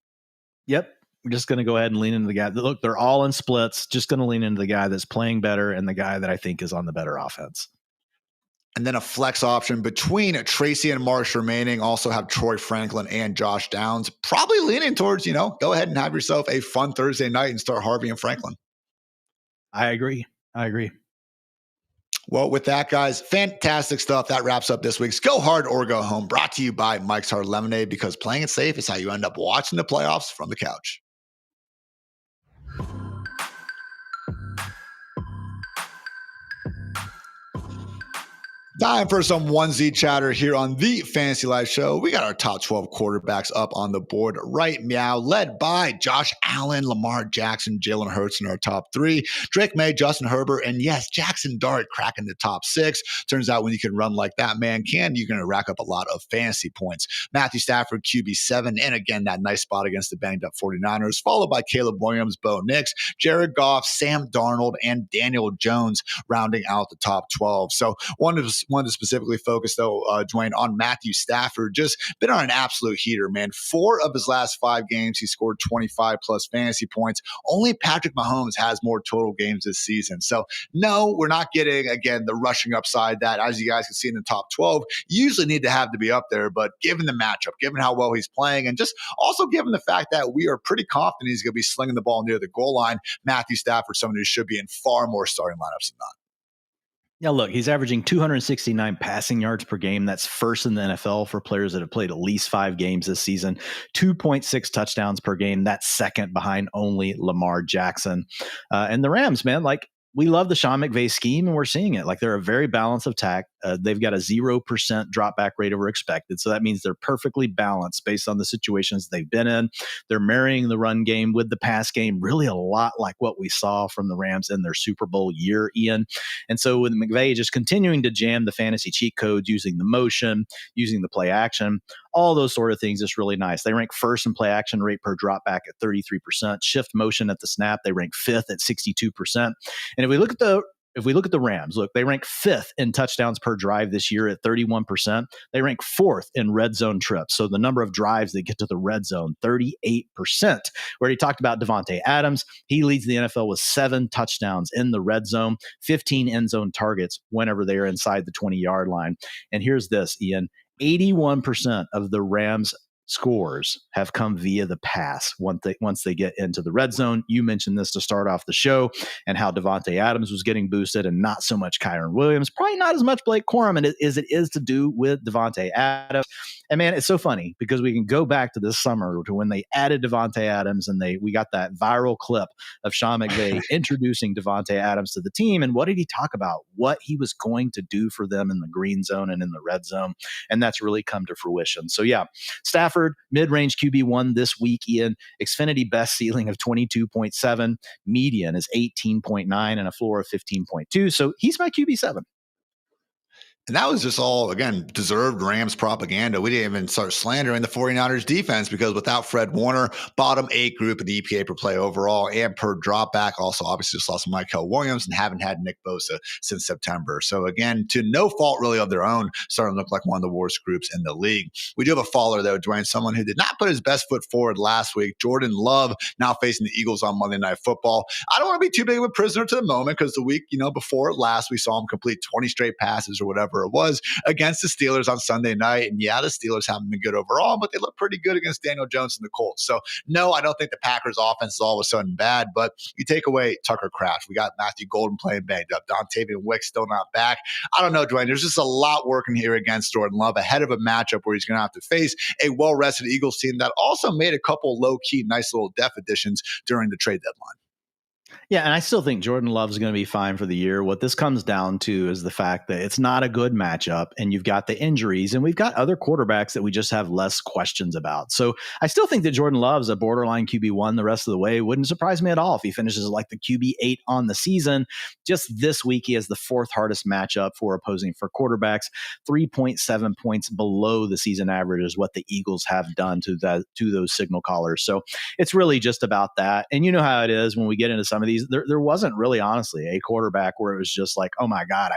Yep. We're just going to go ahead and lean into the guy. Look, they're all in splits. Just going to lean into the guy that's playing better and the guy that I think is on the better offense. And then a flex option between Tracy and Marsh remaining. Also have Troy Franklin and Josh Downs. Probably leaning towards, go ahead and have yourself a fun Thursday night and start Harvey and Franklin. I agree. Well, with that, guys, fantastic stuff. That wraps up this week's Go Hard or Go Home, brought to you by Mike's Hard Lemonade, because playing it safe is how you end up watching the playoffs from the couch. Time for some 1Z chatter here on the Fantasy Life Show. We got our top 12 quarterbacks up on the board right meow, led by Josh Allen, Lamar Jackson, Jalen Hurts in our top 3, Drake May, Justin Herbert, and yes, Jackson Dart cracking the top 6. Turns out when you can run like that man can, you're going to rack up a lot of fantasy points. Matthew Stafford, QB7, and again, that nice spot against the banged up 49ers, followed by Caleb Williams, Bo Nix, Jared Goff, Sam Darnold, and Daniel Jones rounding out the top 12. So wanted to specifically focus, though, Dwayne, on Matthew Stafford. Just been on an absolute heater, man. 4 of his last 5 games, he scored 25-plus fantasy points. Only Patrick Mahomes has more total games this season. So, no, we're not getting, again, the rushing upside that, as you guys can see in the top 12, you usually need to have to be up there. But given the matchup, given how well he's playing, and just also given the fact that we are pretty confident he's going to be slinging the ball near the goal line, Matthew Stafford, someone who should be in far more starting lineups than not. Yeah, look, he's averaging 269 passing yards per game. That's first in the NFL for players that have played at least 5 games this season. 2.6 touchdowns per game. That's second behind only Lamar Jackson. And the Rams, man, we love the Sean McVay scheme, and we're seeing it. They're a very balanced attack. They've got a 0% drop back rate over expected. So that means they're perfectly balanced based on the situations they've been in. They're marrying the run game with the pass game, really a lot like what we saw from the Rams in their Super Bowl year, Ian. And so with McVay just continuing to jam the fantasy cheat codes, using the motion, using the play action, all those sort of things is really nice. They rank first in play action rate per drop back at 33%. Shift motion at the snap, they rank 5th at 62%. And if we look at the Rams, look, they rank 5th in touchdowns per drive this year at 31%. They rank 4th in red zone trips. So the number of drives they get to the red zone, 38%. We already talked about Davante Adams. He leads the NFL with 7 touchdowns in the red zone, 15 end zone targets whenever they are inside the 20-yard line. And here's this, Ian, 81% of the Rams scores have come via the pass once they get into the red zone. You mentioned this to start off the show, and how Davante Adams was getting boosted and not so much Kyren Williams, probably not as much Blake Corum as it is to do with Davante Adams. And man, it's so funny because we can go back to this summer to when they added Davante Adams, and we got that viral clip of Sean McVay introducing Davante Adams to the team. And what did he talk about? What he was going to do for them in the green zone and in the red zone. And that's really come to fruition. So yeah, Stafford, mid-range QB1 this week, Ian. Xfinity best ceiling of 22.7. Median is 18.9 and a floor of 15.2. So he's my QB7. And that was just all, again, deserved Rams propaganda. We didn't even start slandering the 49ers defense, because without Fred Warner, bottom 8 group of the EPA per play overall and per drop back. Also, obviously, just lost Michael Williams and haven't had Nick Bosa since September. So, again, to no fault really of their own, starting to look like one of the worst groups in the league. We do have a faller, though, Dwayne, someone who did not put his best foot forward last week. Jordan Love, now facing the Eagles on Monday Night Football. I don't want to be too big of a prisoner to the moment, because the week, before last, we saw him complete 20 straight passes or whatever it was against the Steelers on Sunday night. And yeah, the Steelers haven't been good overall, but they look pretty good against Daniel Jones and the Colts. So no, I don't think the Packers offense is all of a sudden bad, but you take away Tucker Kraft. We got Matthew Golden playing banged up. Dontavian Wick still not back. I don't know, Dwayne. There's just a lot working here against Jordan Love ahead of a matchup where he's going to have to face a well-rested Eagles team that also made a couple low-key, nice little depth additions during the trade deadline. Yeah, and I still think Jordan Love is going to be fine for the year. What this comes down to is the fact that it's not a good matchup, and you've got the injuries, and we've got other quarterbacks that we just have less questions about. So I still think that Jordan Love's a borderline QB1 the rest of the way. Wouldn't surprise me at all if he finishes like the QB8 on the season. Just this week, he has the 4th hardest matchup for quarterbacks. 3.7 points below the season average is what the Eagles have done to those signal callers. So it's really just about that. And you know how it is when we get into some of these. There wasn't really, honestly, a quarterback where it was just like, oh my God,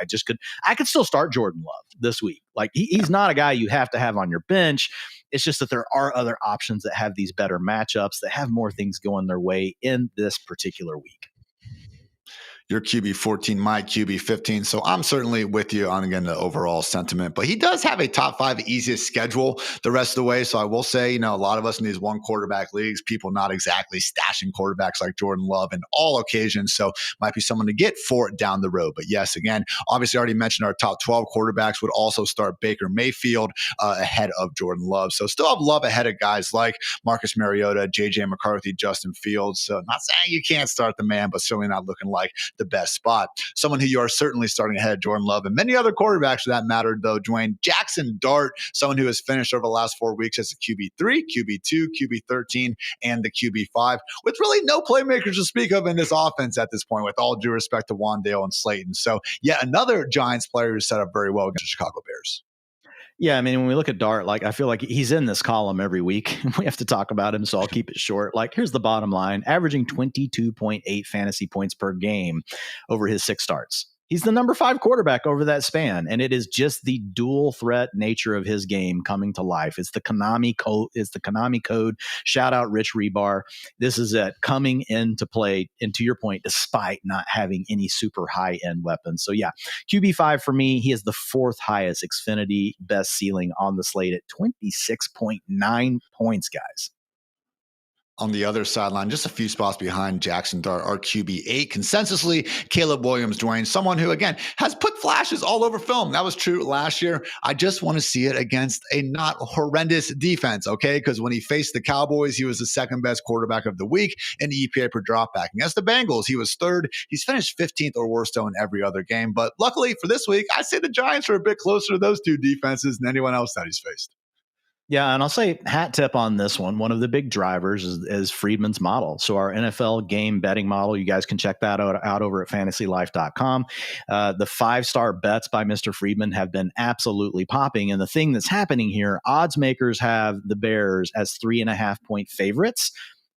I could still start Jordan Love this week. Like he's not a guy you have to have on your bench. It's just that there are other options that have these better matchups, that have more things going their way in this particular week. Your QB 14, my QB 15. So I'm certainly with you on, again, the overall sentiment. But he does have a top 5 easiest schedule the rest of the way. So I will say, a lot of us in these one quarterback leagues, people not exactly stashing quarterbacks like Jordan Love in all occasions. So might be someone to get for it down the road. But yes, again, obviously already mentioned our top 12 quarterbacks would also start Baker Mayfield ahead of Jordan Love. So still have Love ahead of guys like Marcus Mariota, JJ McCarthy, Justin Fields. So not saying you can't start the man, but certainly not looking like the best spot. Someone who you are certainly starting ahead of Jordan Love and many other quarterbacks for that matter, though, Dwayne, Jackson Dart, someone who has finished over the last 4 weeks as a QB3, QB2, QB13, and the QB5, with really no playmakers to speak of in this offense at this point, with all due respect to Wandale and Slayton. So yet another Giants player who set up very well against the Chicago Bears. Yeah, I mean, when we look at Dart, I feel like he's in this column every week. We have to talk about him, so I'll keep it short. Here's the bottom line: averaging 22.8 fantasy points per game over his 6 starts. He's the number 5 quarterback over that span, and it is just the dual threat nature of his game coming to life. It's the Konami code. Shout out Rich Rebar. This is it coming into play. And to your point, despite not having any super high end weapons. So yeah, QB5 for me. He is the 4th highest Xfinity best ceiling on the slate at 26.9 points, guys. On the other sideline, just a few spots behind Jackson Dart, our QB8. Consensusly, Caleb Williams, Dwayne, someone who, again, has put flashes all over film. That was true last year. I just want to see it against a not horrendous defense, okay? Because when he faced the Cowboys, he was the 2nd best quarterback of the week in EPA per dropback. Against the Bengals, he was 3rd. He's finished 15th or worse, though, in every other game. But luckily for this week, I say the Giants are a bit closer to those 2 defenses than anyone else that he's faced. Yeah, and I'll say hat tip on this one. One of the big drivers is Friedman's model. So our NFL game betting model, you guys can check that out over at fantasylife.com. The 5-star bets by Mr. Friedman have been absolutely popping. And the thing that's happening here, odds makers have the Bears as 3.5-point favorites.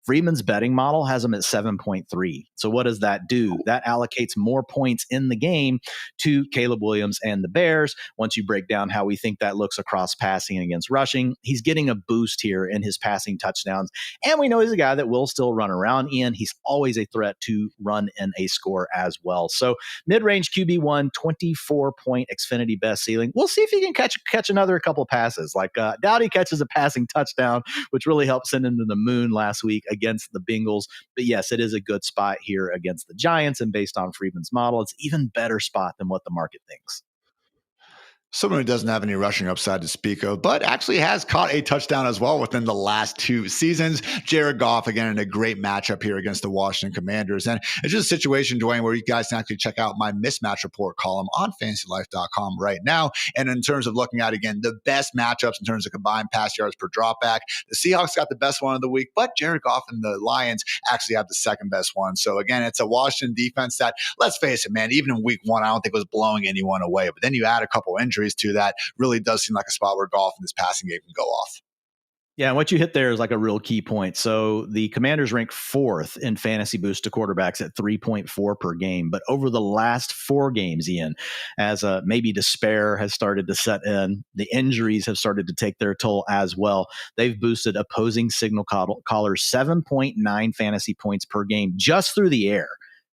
Friedman's betting model has them at 7.3. So what does that do? That allocates more points in the game to Caleb Williams and the Bears. Once you break down how we think that looks across passing and against rushing, he's getting a boost here in his passing touchdowns. And we know he's a guy that will still run around. Ian, he's always a threat to run in a score as well. So mid-range QB1, 24-point Xfinity best ceiling. We'll see if he can catch another couple passes. Doubt he catches a passing touchdown, which really helped send him to the moon last week against the Bengals. But yes, it is a good spot here against the Giants. And based on Friedman's model, it's even better spot than what the market thinks. Someone who doesn't have any rushing upside to speak of, but actually has caught a touchdown as well within the last 2 seasons. Jared Goff, again, in a great matchup here against the Washington Commanders. And it's just a situation, Dwayne, where you guys can actually check out my mismatch report column on fantasylife.com right now. And in terms of looking at, again, the best matchups in terms of combined pass yards per dropback, the Seahawks got the best one of the week, but Jared Goff and the Lions actually have the 2nd best one. So again, it's a Washington defense that, let's face it, man, even in week 1, I don't think was blowing anyone away. But then you add a couple injuries to that, really does seem like a spot where Goff in this passing game can go off. Yeah, and what you hit there is a real key point. So the Commanders rank 4th in fantasy boost to quarterbacks at 3.4 per game. But over the last 4 games, Ian, as maybe despair has started to set in, the injuries have started to take their toll as well. They've boosted opposing signal callers 7.9 fantasy points per game just through the air.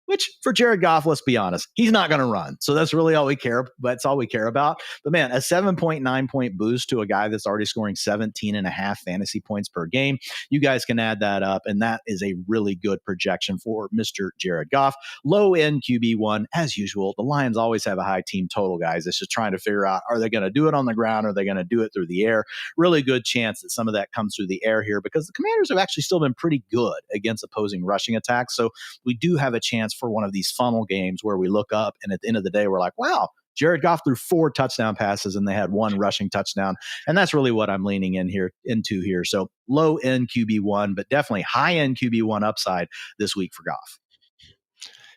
Which for Jared Goff, let's be honest, he's not going to run. So that's really all we care. That's all we care about. But man, a 7.9 point boost to a guy that's already scoring 17.5 fantasy points per game. You guys can add that up. And that is a really good projection for Mr. Jared Goff. Low end QB1, as usual. The Lions always have a high team total, guys. It's just trying to figure out, are they going to do it on the ground? Or are they going to do it through the air? Really good chance that some of that comes through the air here, because the Commanders have actually still been pretty good against opposing rushing attacks. So we do have a chance for one of these funnel games where we look up and at the end of the day, we're like, wow, Jared Goff threw 4 touchdown passes and they had 1 rushing touchdown. And that's really what I'm leaning into here. So low end QB1, but definitely high end QB1 upside this week for Goff.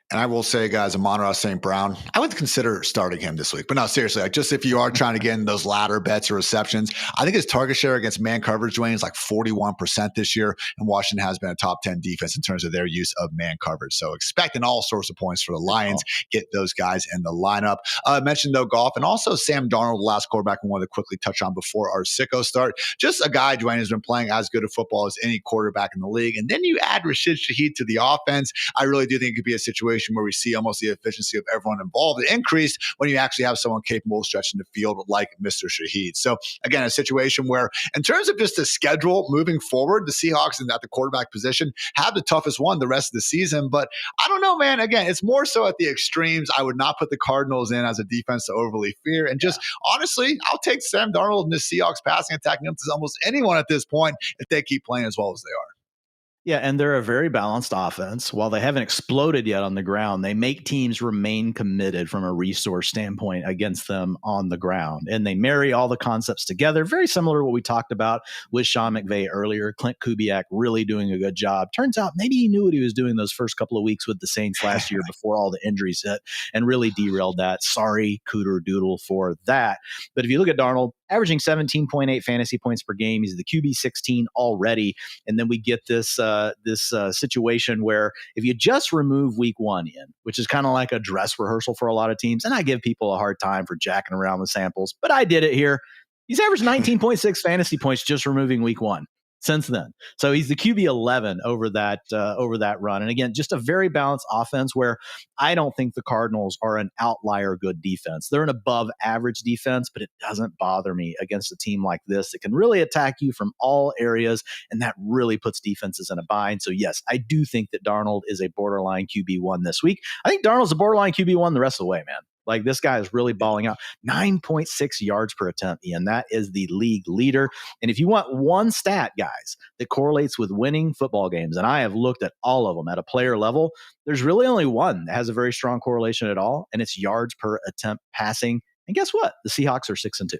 And I will say, guys, Amon-Ra St. Brown, I would consider starting him this week. But no, seriously, just if you are trying to get in those ladder bets or receptions, I think his target share against man coverage, Dwayne, is 41% this year. And Washington has been a top 10 defense in terms of their use of man coverage. So expecting all sorts of points for the Lions. Get those guys in the lineup. I mentioned, though, Goff and also Sam Darnold, the last quarterback I wanted to quickly touch on before our sicko start. Just a guy, Dwayne, who's been playing as good a football as any quarterback in the league. And then you add Rashid Shaheed to the offense. I really do think it could be a situation situation where we see almost the efficiency of everyone involved increased when you actually have someone capable of stretching the field like Mr. Shaheed. So again, a situation where in terms of just the schedule moving forward, the Seahawks at the quarterback position have the toughest one the rest of the season. But I don't know, man. Again, it's more so at the extremes. I would not put the Cardinals in as a defense to overly fear. And just honestly, I'll take Sam Darnold and the Seahawks passing attack against almost anyone at this point if they keep playing as well as they are. Yeah, and they're a very balanced offense. While they haven't exploded yet on the ground, they make teams remain committed from a resource standpoint against them on the ground. And they marry all the concepts together, very similar to what we talked about with Sean McVay earlier. Clint Kubiak really doing a good job. Turns out maybe he knew what he was doing those first couple of weeks with the Saints last year before all the injuries hit and really derailed that. Sorry, Cooter Doodle, for that. But if you look at Darnold, averaging 17.8 fantasy points per game, he's the QB 16 already. And then we get this situation where if you just remove week one in, which is kind of like a dress rehearsal for a lot of teams, and I give people a hard time for jacking around with samples, but I did it here. He's averaged 19.6 fantasy points just removing week one since then. So he's the QB 11 over that run. And again, just a very balanced offense where I don't think the Cardinals are an outlier good defense. They're an above average defense, but it doesn't bother me against a team like this. It can really attack you from all areas, and that really puts defenses in a bind. So yes, I do think that Darnold is a borderline QB1 this week. I think Darnold's a borderline QB1 the rest of the way, man. Like, this guy is really balling out. 9.6 yards per attempt, Ian. That is the league leader. And if you want one stat, guys, that correlates with winning football games, and I have looked at all of them at a player level, there's really only one that has a very strong correlation at all, and it's yards per attempt passing. And guess what? The Seahawks are 6-2.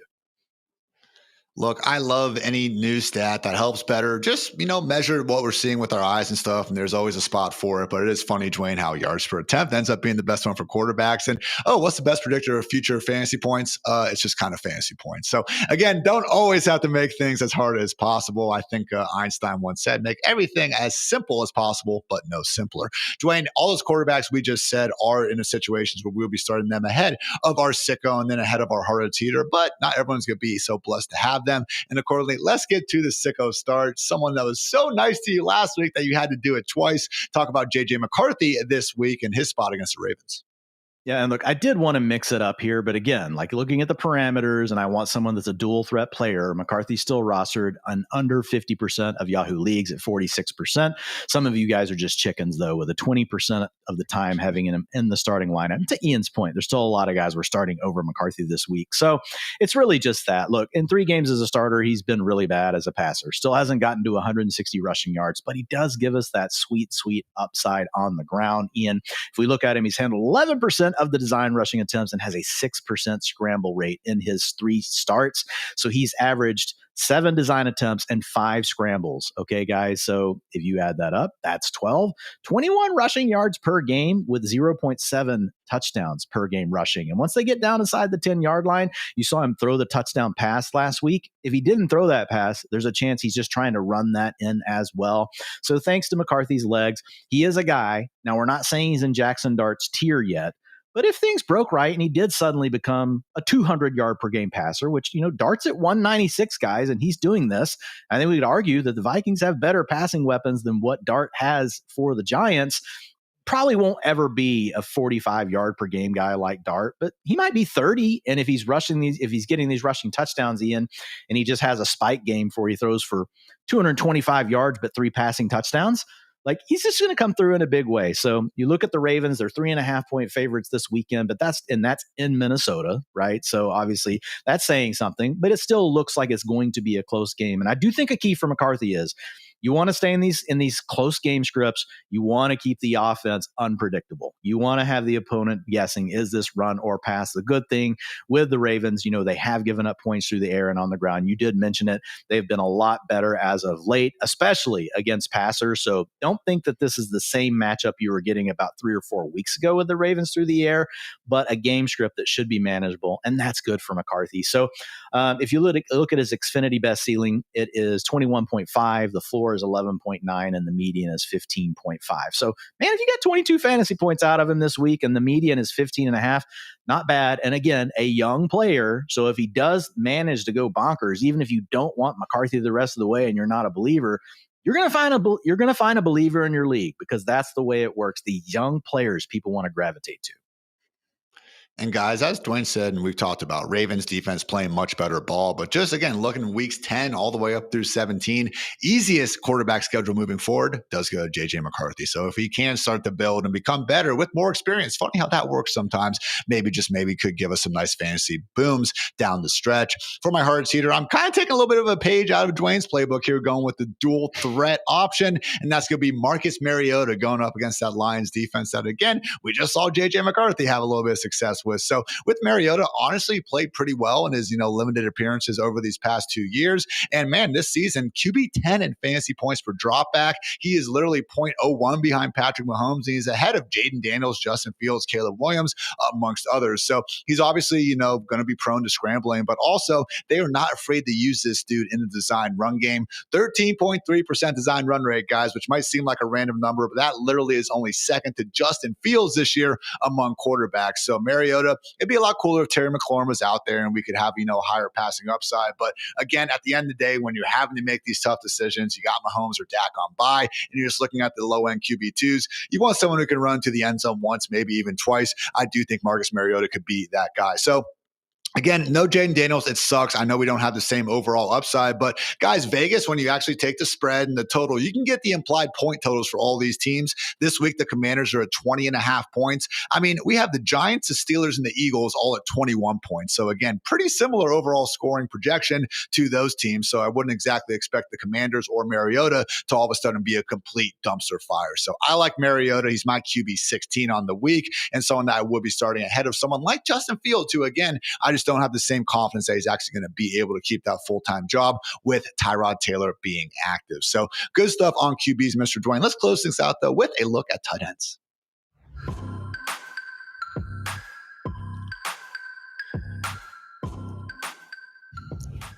Look, I love any new stat that helps better just, measure what we're seeing with our eyes and stuff. And there's always a spot for it. But it is funny, Dwain, how yards per attempt ends up being the best one for quarterbacks. And, what's the best predictor of future fantasy points? It's just kind of fantasy points. So, again, don't always have to make things as hard as possible. I think Einstein once said, make everything as simple as possible, but no simpler. Dwain, all those quarterbacks we just said are in situations where we'll be starting them ahead of our sicko and then ahead of our hard hitter. But not everyone's going to be so blessed to have them. And accordingly, let's get to the sicko start. Someone that was so nice to you last week that you had to do it twice. Talk about JJ McCarthy this week and his spot against the Ravens. Yeah, and look, I did want to mix it up here, but again, like looking at the parameters, and I want someone that's a dual threat player. McCarthy's still rostered on under 50% of Yahoo leagues at 46%. Some of you guys are just chickens, though, with a 20% of the time having him in the starting lineup. And to Ian's point, there's still a lot of guys we're starting over McCarthy this week. So it's really just that. Look, in 3 games as a starter, he's been really bad as a passer. Still hasn't gotten to 160 rushing yards, but he does give us that sweet, sweet upside on the ground. Ian, if we look at him, he's handled 11% of the design rushing attempts and has a 6% scramble rate in his 3 starts. So he's averaged 7 design attempts and 5 scrambles. Okay, guys. So if you add that up, that's 21 rushing yards per game with 0.7 touchdowns per game rushing. And once they get down inside the 10-yard line, you saw him throw the touchdown pass last week. If he didn't throw that pass, there's a chance he's just trying to run that in as well. So thanks to McCarthy's legs, he is a guy. Now, we're not saying he's in Jackson Dart's tier yet, but if things broke right and he did suddenly become a 200-yard per game passer, which, Dart's at 196, guys, and he's doing this, I think we could argue that the Vikings have better passing weapons than what Dart has for the Giants. Probably won't ever be a 45-yard per game guy like Dart, but he might be 30. And if he's getting these rushing touchdowns, Ian, and he just has a spike game where he throws for 225 yards but 3 passing touchdowns, like, he's just going to come through in a big way. So you look at the Ravens, they're 3.5-point favorites this weekend, but that's in Minnesota, right? So obviously that's saying something, but it still looks like it's going to be a close game. And I do think a key for McCarthy is you want to stay in these close game scripts. You want to keep the offense unpredictable. You want to have the opponent guessing, is this run or pass? The good thing with the Ravens, they have given up points through the air and on the ground. You did mention it. They've been a lot better as of late, especially against passers. So don't think that this is the same matchup you were getting about 3 or 4 weeks ago with the Ravens through the air, but a game script that should be manageable, and that's good for McCarthy. So if you look at his Xfinity best ceiling, it is 21.5. The floor is 11.9 and the median is 15.5. So, man, if you got 22 fantasy points out of him this week and the median is 15.5, not bad. And again, a young player. So if he does manage to go bonkers, even if you don't want McCarthy the rest of the way and you're not a believer, you're going to find a believer in your league, because that's the way it works. The young players people want to gravitate to. And guys, as Dwain said, and we've talked about, Ravens defense playing much better ball, but just again, looking weeks 10 all the way up through 17, easiest quarterback schedule moving forward does go to JJ McCarthy. So if he can start to build and become better with more experience, funny how that works sometimes, maybe could give us some nice fantasy booms down the stretch. For my hard seater, I'm kind of taking a little bit of a page out of Dwain's playbook here, going with the dual threat option, and that's going to be Marcus Mariota going up against that Lions defense that, again, we just saw JJ McCarthy have a little bit of success with. So with Mariota, honestly, played pretty well in his, limited appearances over these past 2 years. And man, this season, QB 10 in fantasy points per dropback. He is literally 0.01 behind Patrick Mahomes. And he's ahead of Jaden Daniels, Justin Fields, Caleb Williams, amongst others. So he's obviously, going to be prone to scrambling, but also they are not afraid to use this dude in the design run game. 13.3% design run rate, guys, which might seem like a random number, but that literally is only second to Justin Fields this year among quarterbacks. So Mariota, it'd be a lot cooler if Terry McLaurin was out there and we could have, higher passing upside. But again, at the end of the day, when you're having to make these tough decisions, you got Mahomes or Dak on bye, and you're just looking at the low-end QB2s, you want someone who can run to the end zone once, maybe even twice. I do think Marcus Mariota could be that guy. So again, no Jaden Daniels. It sucks. I know we don't have the same overall upside, but guys, Vegas, when you actually take the spread and the total, you can get the implied point totals for all these teams. This week, the Commanders are at 20.5 points. I mean, we have the Giants, the Steelers, and the Eagles all at 21 points. So again, pretty similar overall scoring projection to those teams. So I wouldn't exactly expect the Commanders or Mariota to all of a sudden be a complete dumpster fire. So I like Mariota. He's my QB 16 on the week, and someone that I would be starting ahead of someone like Justin Fields, who again, I just don't have the same confidence that he's actually going to be able to keep that full-time job with Tyrod Taylor being active. So good stuff on QBs, Mr. Dwain. Let's close things out, though, with a look at tight ends.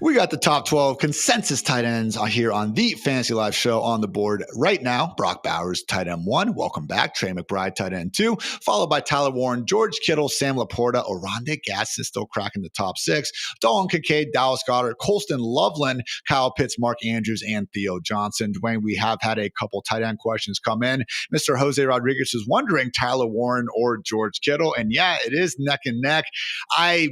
We got the top 12 consensus tight ends here on the Fantasy Live show on the board right now. Brock Bowers, tight end 1. Welcome back. Trey McBride, tight end 2. Followed by Tyler Warren, George Kittle, Sam Laporta, Oronde Gadsden still cracking the top 6. Dalton Kincaid, Dallas Goedert, Colston Loveland, Kyle Pitts, Mark Andrews, and Theo Johnson. Dwain, we have had a couple tight end questions come in. Mr. Jose Rodriguez is wondering Tyler Warren or George Kittle. And yeah, it is neck and neck. I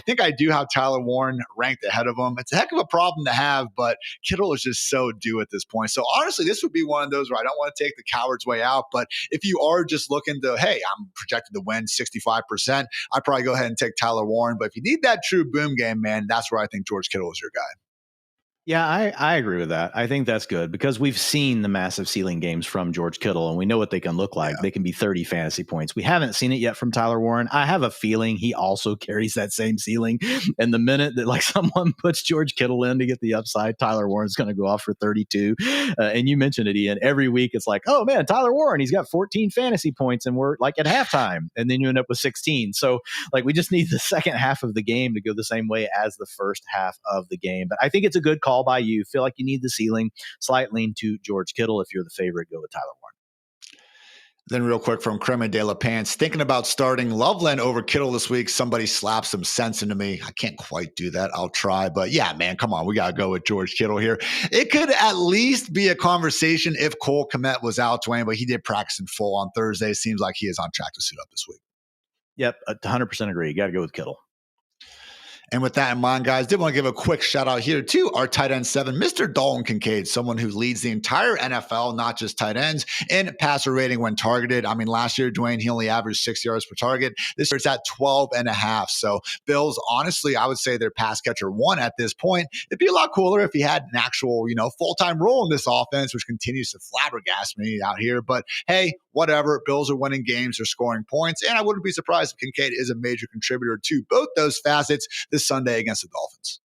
think I do have Tyler Warren ranked ahead of him. It's a heck of a problem to have, but Kittle is just so due at this point. So honestly, this would be one of those where I don't want to take the coward's way out, but if you are just looking to, hey, I'm projected to win 65%, I'd probably go ahead and take Tyler Warren. But if you need that true boom game, man, that's where I think George Kittle is your guy. Yeah, I agree with that. I think that's good because we've seen the massive ceiling games from George Kittle and we know what they can look like. Yeah. They can be 30 fantasy points. We haven't seen it yet from Tyler Warren. I have a feeling he also carries that same ceiling. And the minute that someone puts George Kittle in to get the upside, Tyler Warren's going to go off for 32. And you mentioned it, Ian. Every week it's like, oh man, Tyler Warren, he's got 14 fantasy points and we're like at halftime. And then you end up with 16. So we just need the second half of the game to go the same way as the first half of the game. But I think it's a good call by you. Feel like you need the ceiling, slight lean to George Kittle. If you're the favorite, go with Tyler Warren. Then real quick from Crema de la Pants, thinking about starting Loveland over Kittle this week. Somebody slapped some sense into me. I can't quite do that. I'll try. But yeah, man, come on. We got to go with George Kittle here. It could at least be a conversation if Cole Kmet was out, Dwain, but he did practice in full on Thursday. Seems like he is on track to suit up this week. Yep, 100% agree. You got to go with Kittle. And with that in mind, guys, did want to give a quick shout out here to our tight end 7, Mr. Dalton Kincaid, someone who leads the entire NFL, not just tight ends, in passer rating when targeted. I mean, last year, Dwain, he only averaged 6 yards per target. This year, it's at 12.5. So Bills, honestly, I would say they're pass catcher 1 at this point. It'd be a lot cooler if he had an actual, full-time role in this offense, which continues to flabbergast me out here. But hey, whatever. Bills are winning games, they're scoring points, and I wouldn't be surprised if Kincaid is a major contributor to both those facets this Sunday against the Dolphins.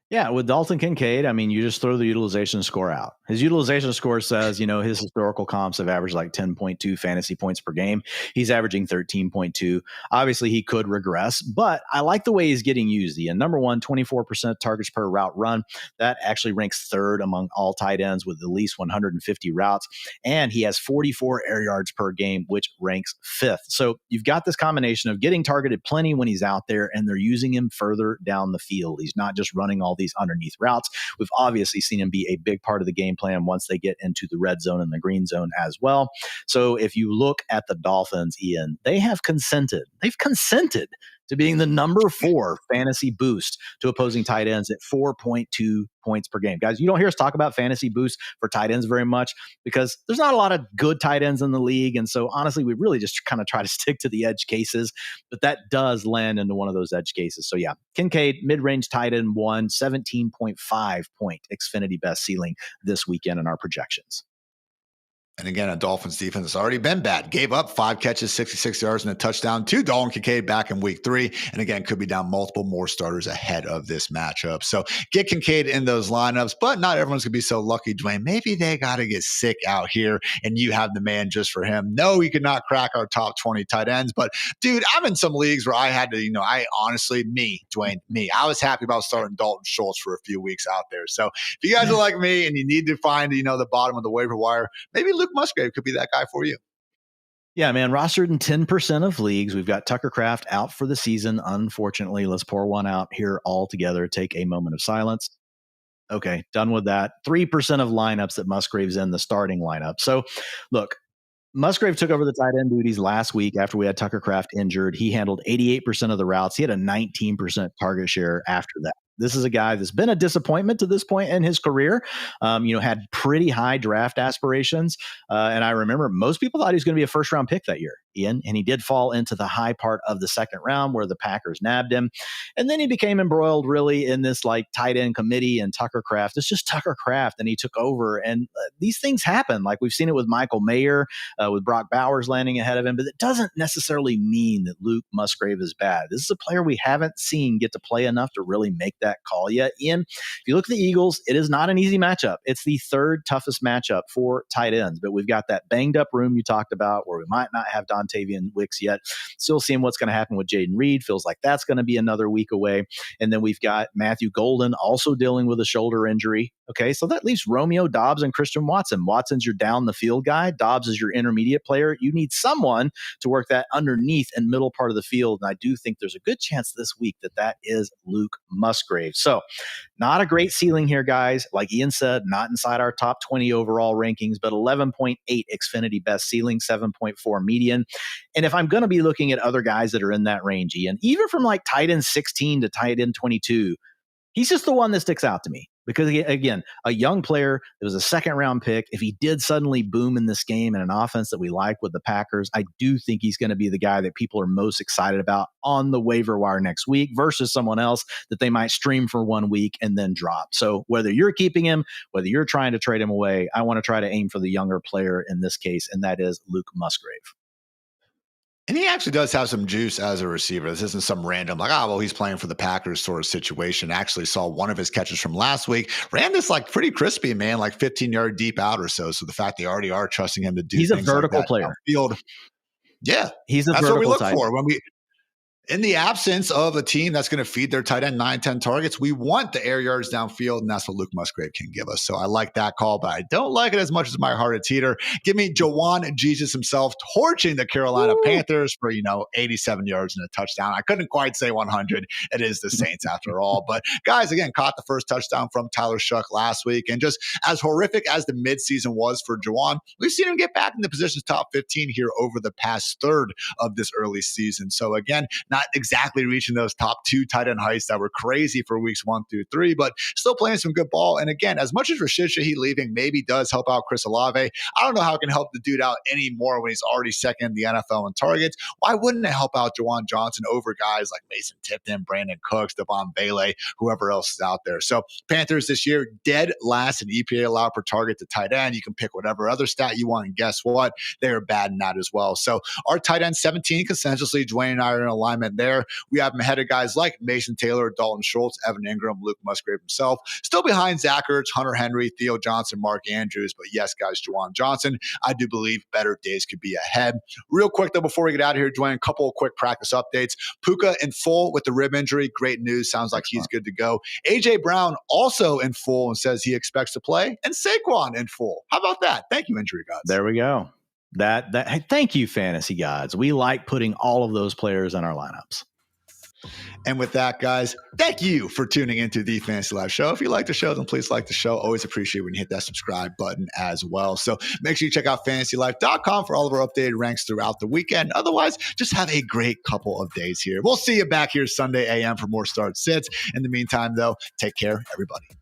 Yeah, with Dalton Kincaid, I mean, you just throw the utilization score out. His utilization score says, his historical comps have averaged like 10.2 fantasy points per game. He's averaging 13.2. Obviously, he could regress, but I like the way he's getting used. The number one, 24% targets per route run. That actually ranks 3rd among all tight ends with at least 150 routes. And he has 44 air yards per game, which ranks 5th. So you've got this combination of getting targeted plenty when he's out there, and they're using him further down the field. He's not just running all these underneath routes. We've obviously seen him be a big part of the game plan once they get into the red zone and the green zone as well. So if you look at the Dolphins, Ian, they've consented to being the number 4 fantasy boost to opposing tight ends at 4.2 points per game. Guys, you don't hear us talk about fantasy boost for tight ends very much because there's not a lot of good tight ends in the league. And so honestly, we really just kind of try to stick to the edge cases, but that does land into one of those edge cases. So yeah, Kincaid, mid-range tight end 1, 17.5 point Xfinity best ceiling this weekend in our projections. And again, a Dolphins defense has already been bad. Gave up 5 catches, 66 yards, and a touchdown to Dalton Kincaid back in week 3. And again, could be down multiple more starters ahead of this matchup. So get Kincaid in those lineups, but not everyone's going to be so lucky, Dwayne. Maybe they got to get sick out here and you have the man just for him. No, he could not crack our top 20 tight ends. But dude, I'm in some leagues where I had to, I honestly, I was happy about starting Dalton Schultz for a few weeks out there. So if you guys are like me and you need to find, the bottom of the waiver wire, maybe Luke Musgrave could be that guy for you. Yeah, man, rostered in 10% of leagues. We've got Tucker Kraft out for the season. Unfortunately, let's pour one out here all together. Take a moment of silence. Okay, done with that. 3% of lineups that Musgrave's in the starting lineup. So look, Musgrave took over the tight end duties last week after we had Tucker Kraft injured. He handled 88% of the routes. He had a 19% target share after that. This is a guy that's been a disappointment to this point in his career. Had pretty high draft aspirations. And I remember most people thought he was going to be a first-round pick that year, Ian, and he did fall into the high part of the second round where the Packers nabbed him. And then he became embroiled really in this like tight end committee and Tucker Kraft. It's just Tucker Kraft, and he took over. And these things happen. Like we've seen it with Michael Mayer, with Brock Bowers landing ahead of him. But it doesn't necessarily mean that Luke Musgrave is bad. This is a player we haven't seen get to play enough to really make that call yet. Ian, if you look at the Eagles, it is not an easy matchup. It's the 3rd toughest matchup for tight ends. But we've got that banged up room you talked about where we might not have Dontavian Wicks yet. Still seeing what's going to happen with Jaden Reed. Feels like that's going to be another week away. And then we've got Matthew Golden also dealing with a shoulder injury. Okay, so that leaves Romeo Doubs and Christian Watson. Watson's your down the field guy. Doubs is your intermediate player. You need someone to work that underneath and middle part of the field. And I do think there's a good chance this week that is Luke Musgrave. So not a great ceiling here, guys. Like Ian said, not inside our top 20 overall rankings, but 11.8 Xfinity best ceiling, 7.4 median. And if I'm going to be looking at other guys that are in that range, Ian, even from like tight end 16 to tight end 22, he's just the one that sticks out to me. Because, again, a young player, it was a second-round pick. If he did suddenly boom in this game in an offense that we like with the Packers, I do think he's going to be the guy that people are most excited about on the waiver wire next week versus someone else that they might stream for 1 week and then drop. So whether you're keeping him, whether you're trying to trade him away, I want to try to aim for the younger player in this case, and that is Luke Musgrave. And he actually does have some juice as a receiver. This isn't some random, he's playing for the Packers sort of situation. Actually saw one of his catches from last week. Ran this like pretty crispy, man, like 15-yard deep out or so. So the fact they already are trusting him to do he's things a vertical like that player. Field. Yeah. He's a that's vertical what we look type. for. In the absence of a team that's going to feed their tight end 9-10 targets, we want the air yards downfield, and that's what Luke Musgrave can give us. So I like that call, but I don't like it as much as my heart teeter. Give me Jawan Jesus himself torching the Carolina Panthers for, 87 yards and a touchdown. I couldn't quite say 100. It is the Saints after all. But guys, again, caught the first touchdown from Tyler Shuck last week. And just as horrific as the midseason was for Jawan, we've seen him get back in the positions top 15 here over the past third of this early season. So again, not exactly reaching those top 2 tight end heights that were crazy for weeks 1 through 3, but still playing some good ball. And again, as much as Rashid Shaheed leaving maybe does help out Chris Olave, I don't know how it can help the dude out anymore when he's already second in the NFL in targets. Why wouldn't it help out Juwan Johnson over guys like Mason Tipton, Brandon Cooks, Devon Bailey, whoever else is out there? So Panthers this year, dead last in EPA allowed per target to tight end. You can pick whatever other stat you want, and guess what? They're bad in that as well. So our tight end 17 consensusly, Dwayne and I are in alignment there. We have him ahead of guys like Mason Taylor, Dalton Schultz, Evan Ingram, Luke Musgrave himself. Still behind Zach Ertz, Hunter Henry, Theo Johnson, Mark Andrews. But yes, guys, Juwan Johnson, I do believe better days could be ahead. Real quick, though, before we get out of here, Dwayne, a couple of quick practice updates. Puka in full with the rib injury. Great news. Sounds like he's good to go. A.J. Brown also in full and says he expects to play. And Saquon in full. How about that? Thank you, injury gods. There we go. Hey, thank you, fantasy gods. We like putting all of those players in our lineups. And with that, guys, thank you for tuning into the Fantasy Life Show. If you like the show, then please like the show. Always appreciate when you hit that subscribe button as well. So make sure you check out fantasylife.com for all of our updated ranks throughout the weekend. Otherwise, just have a great couple of days here. We'll see you back here Sunday a.m. for more start sits. In the meantime, though, take care, everybody.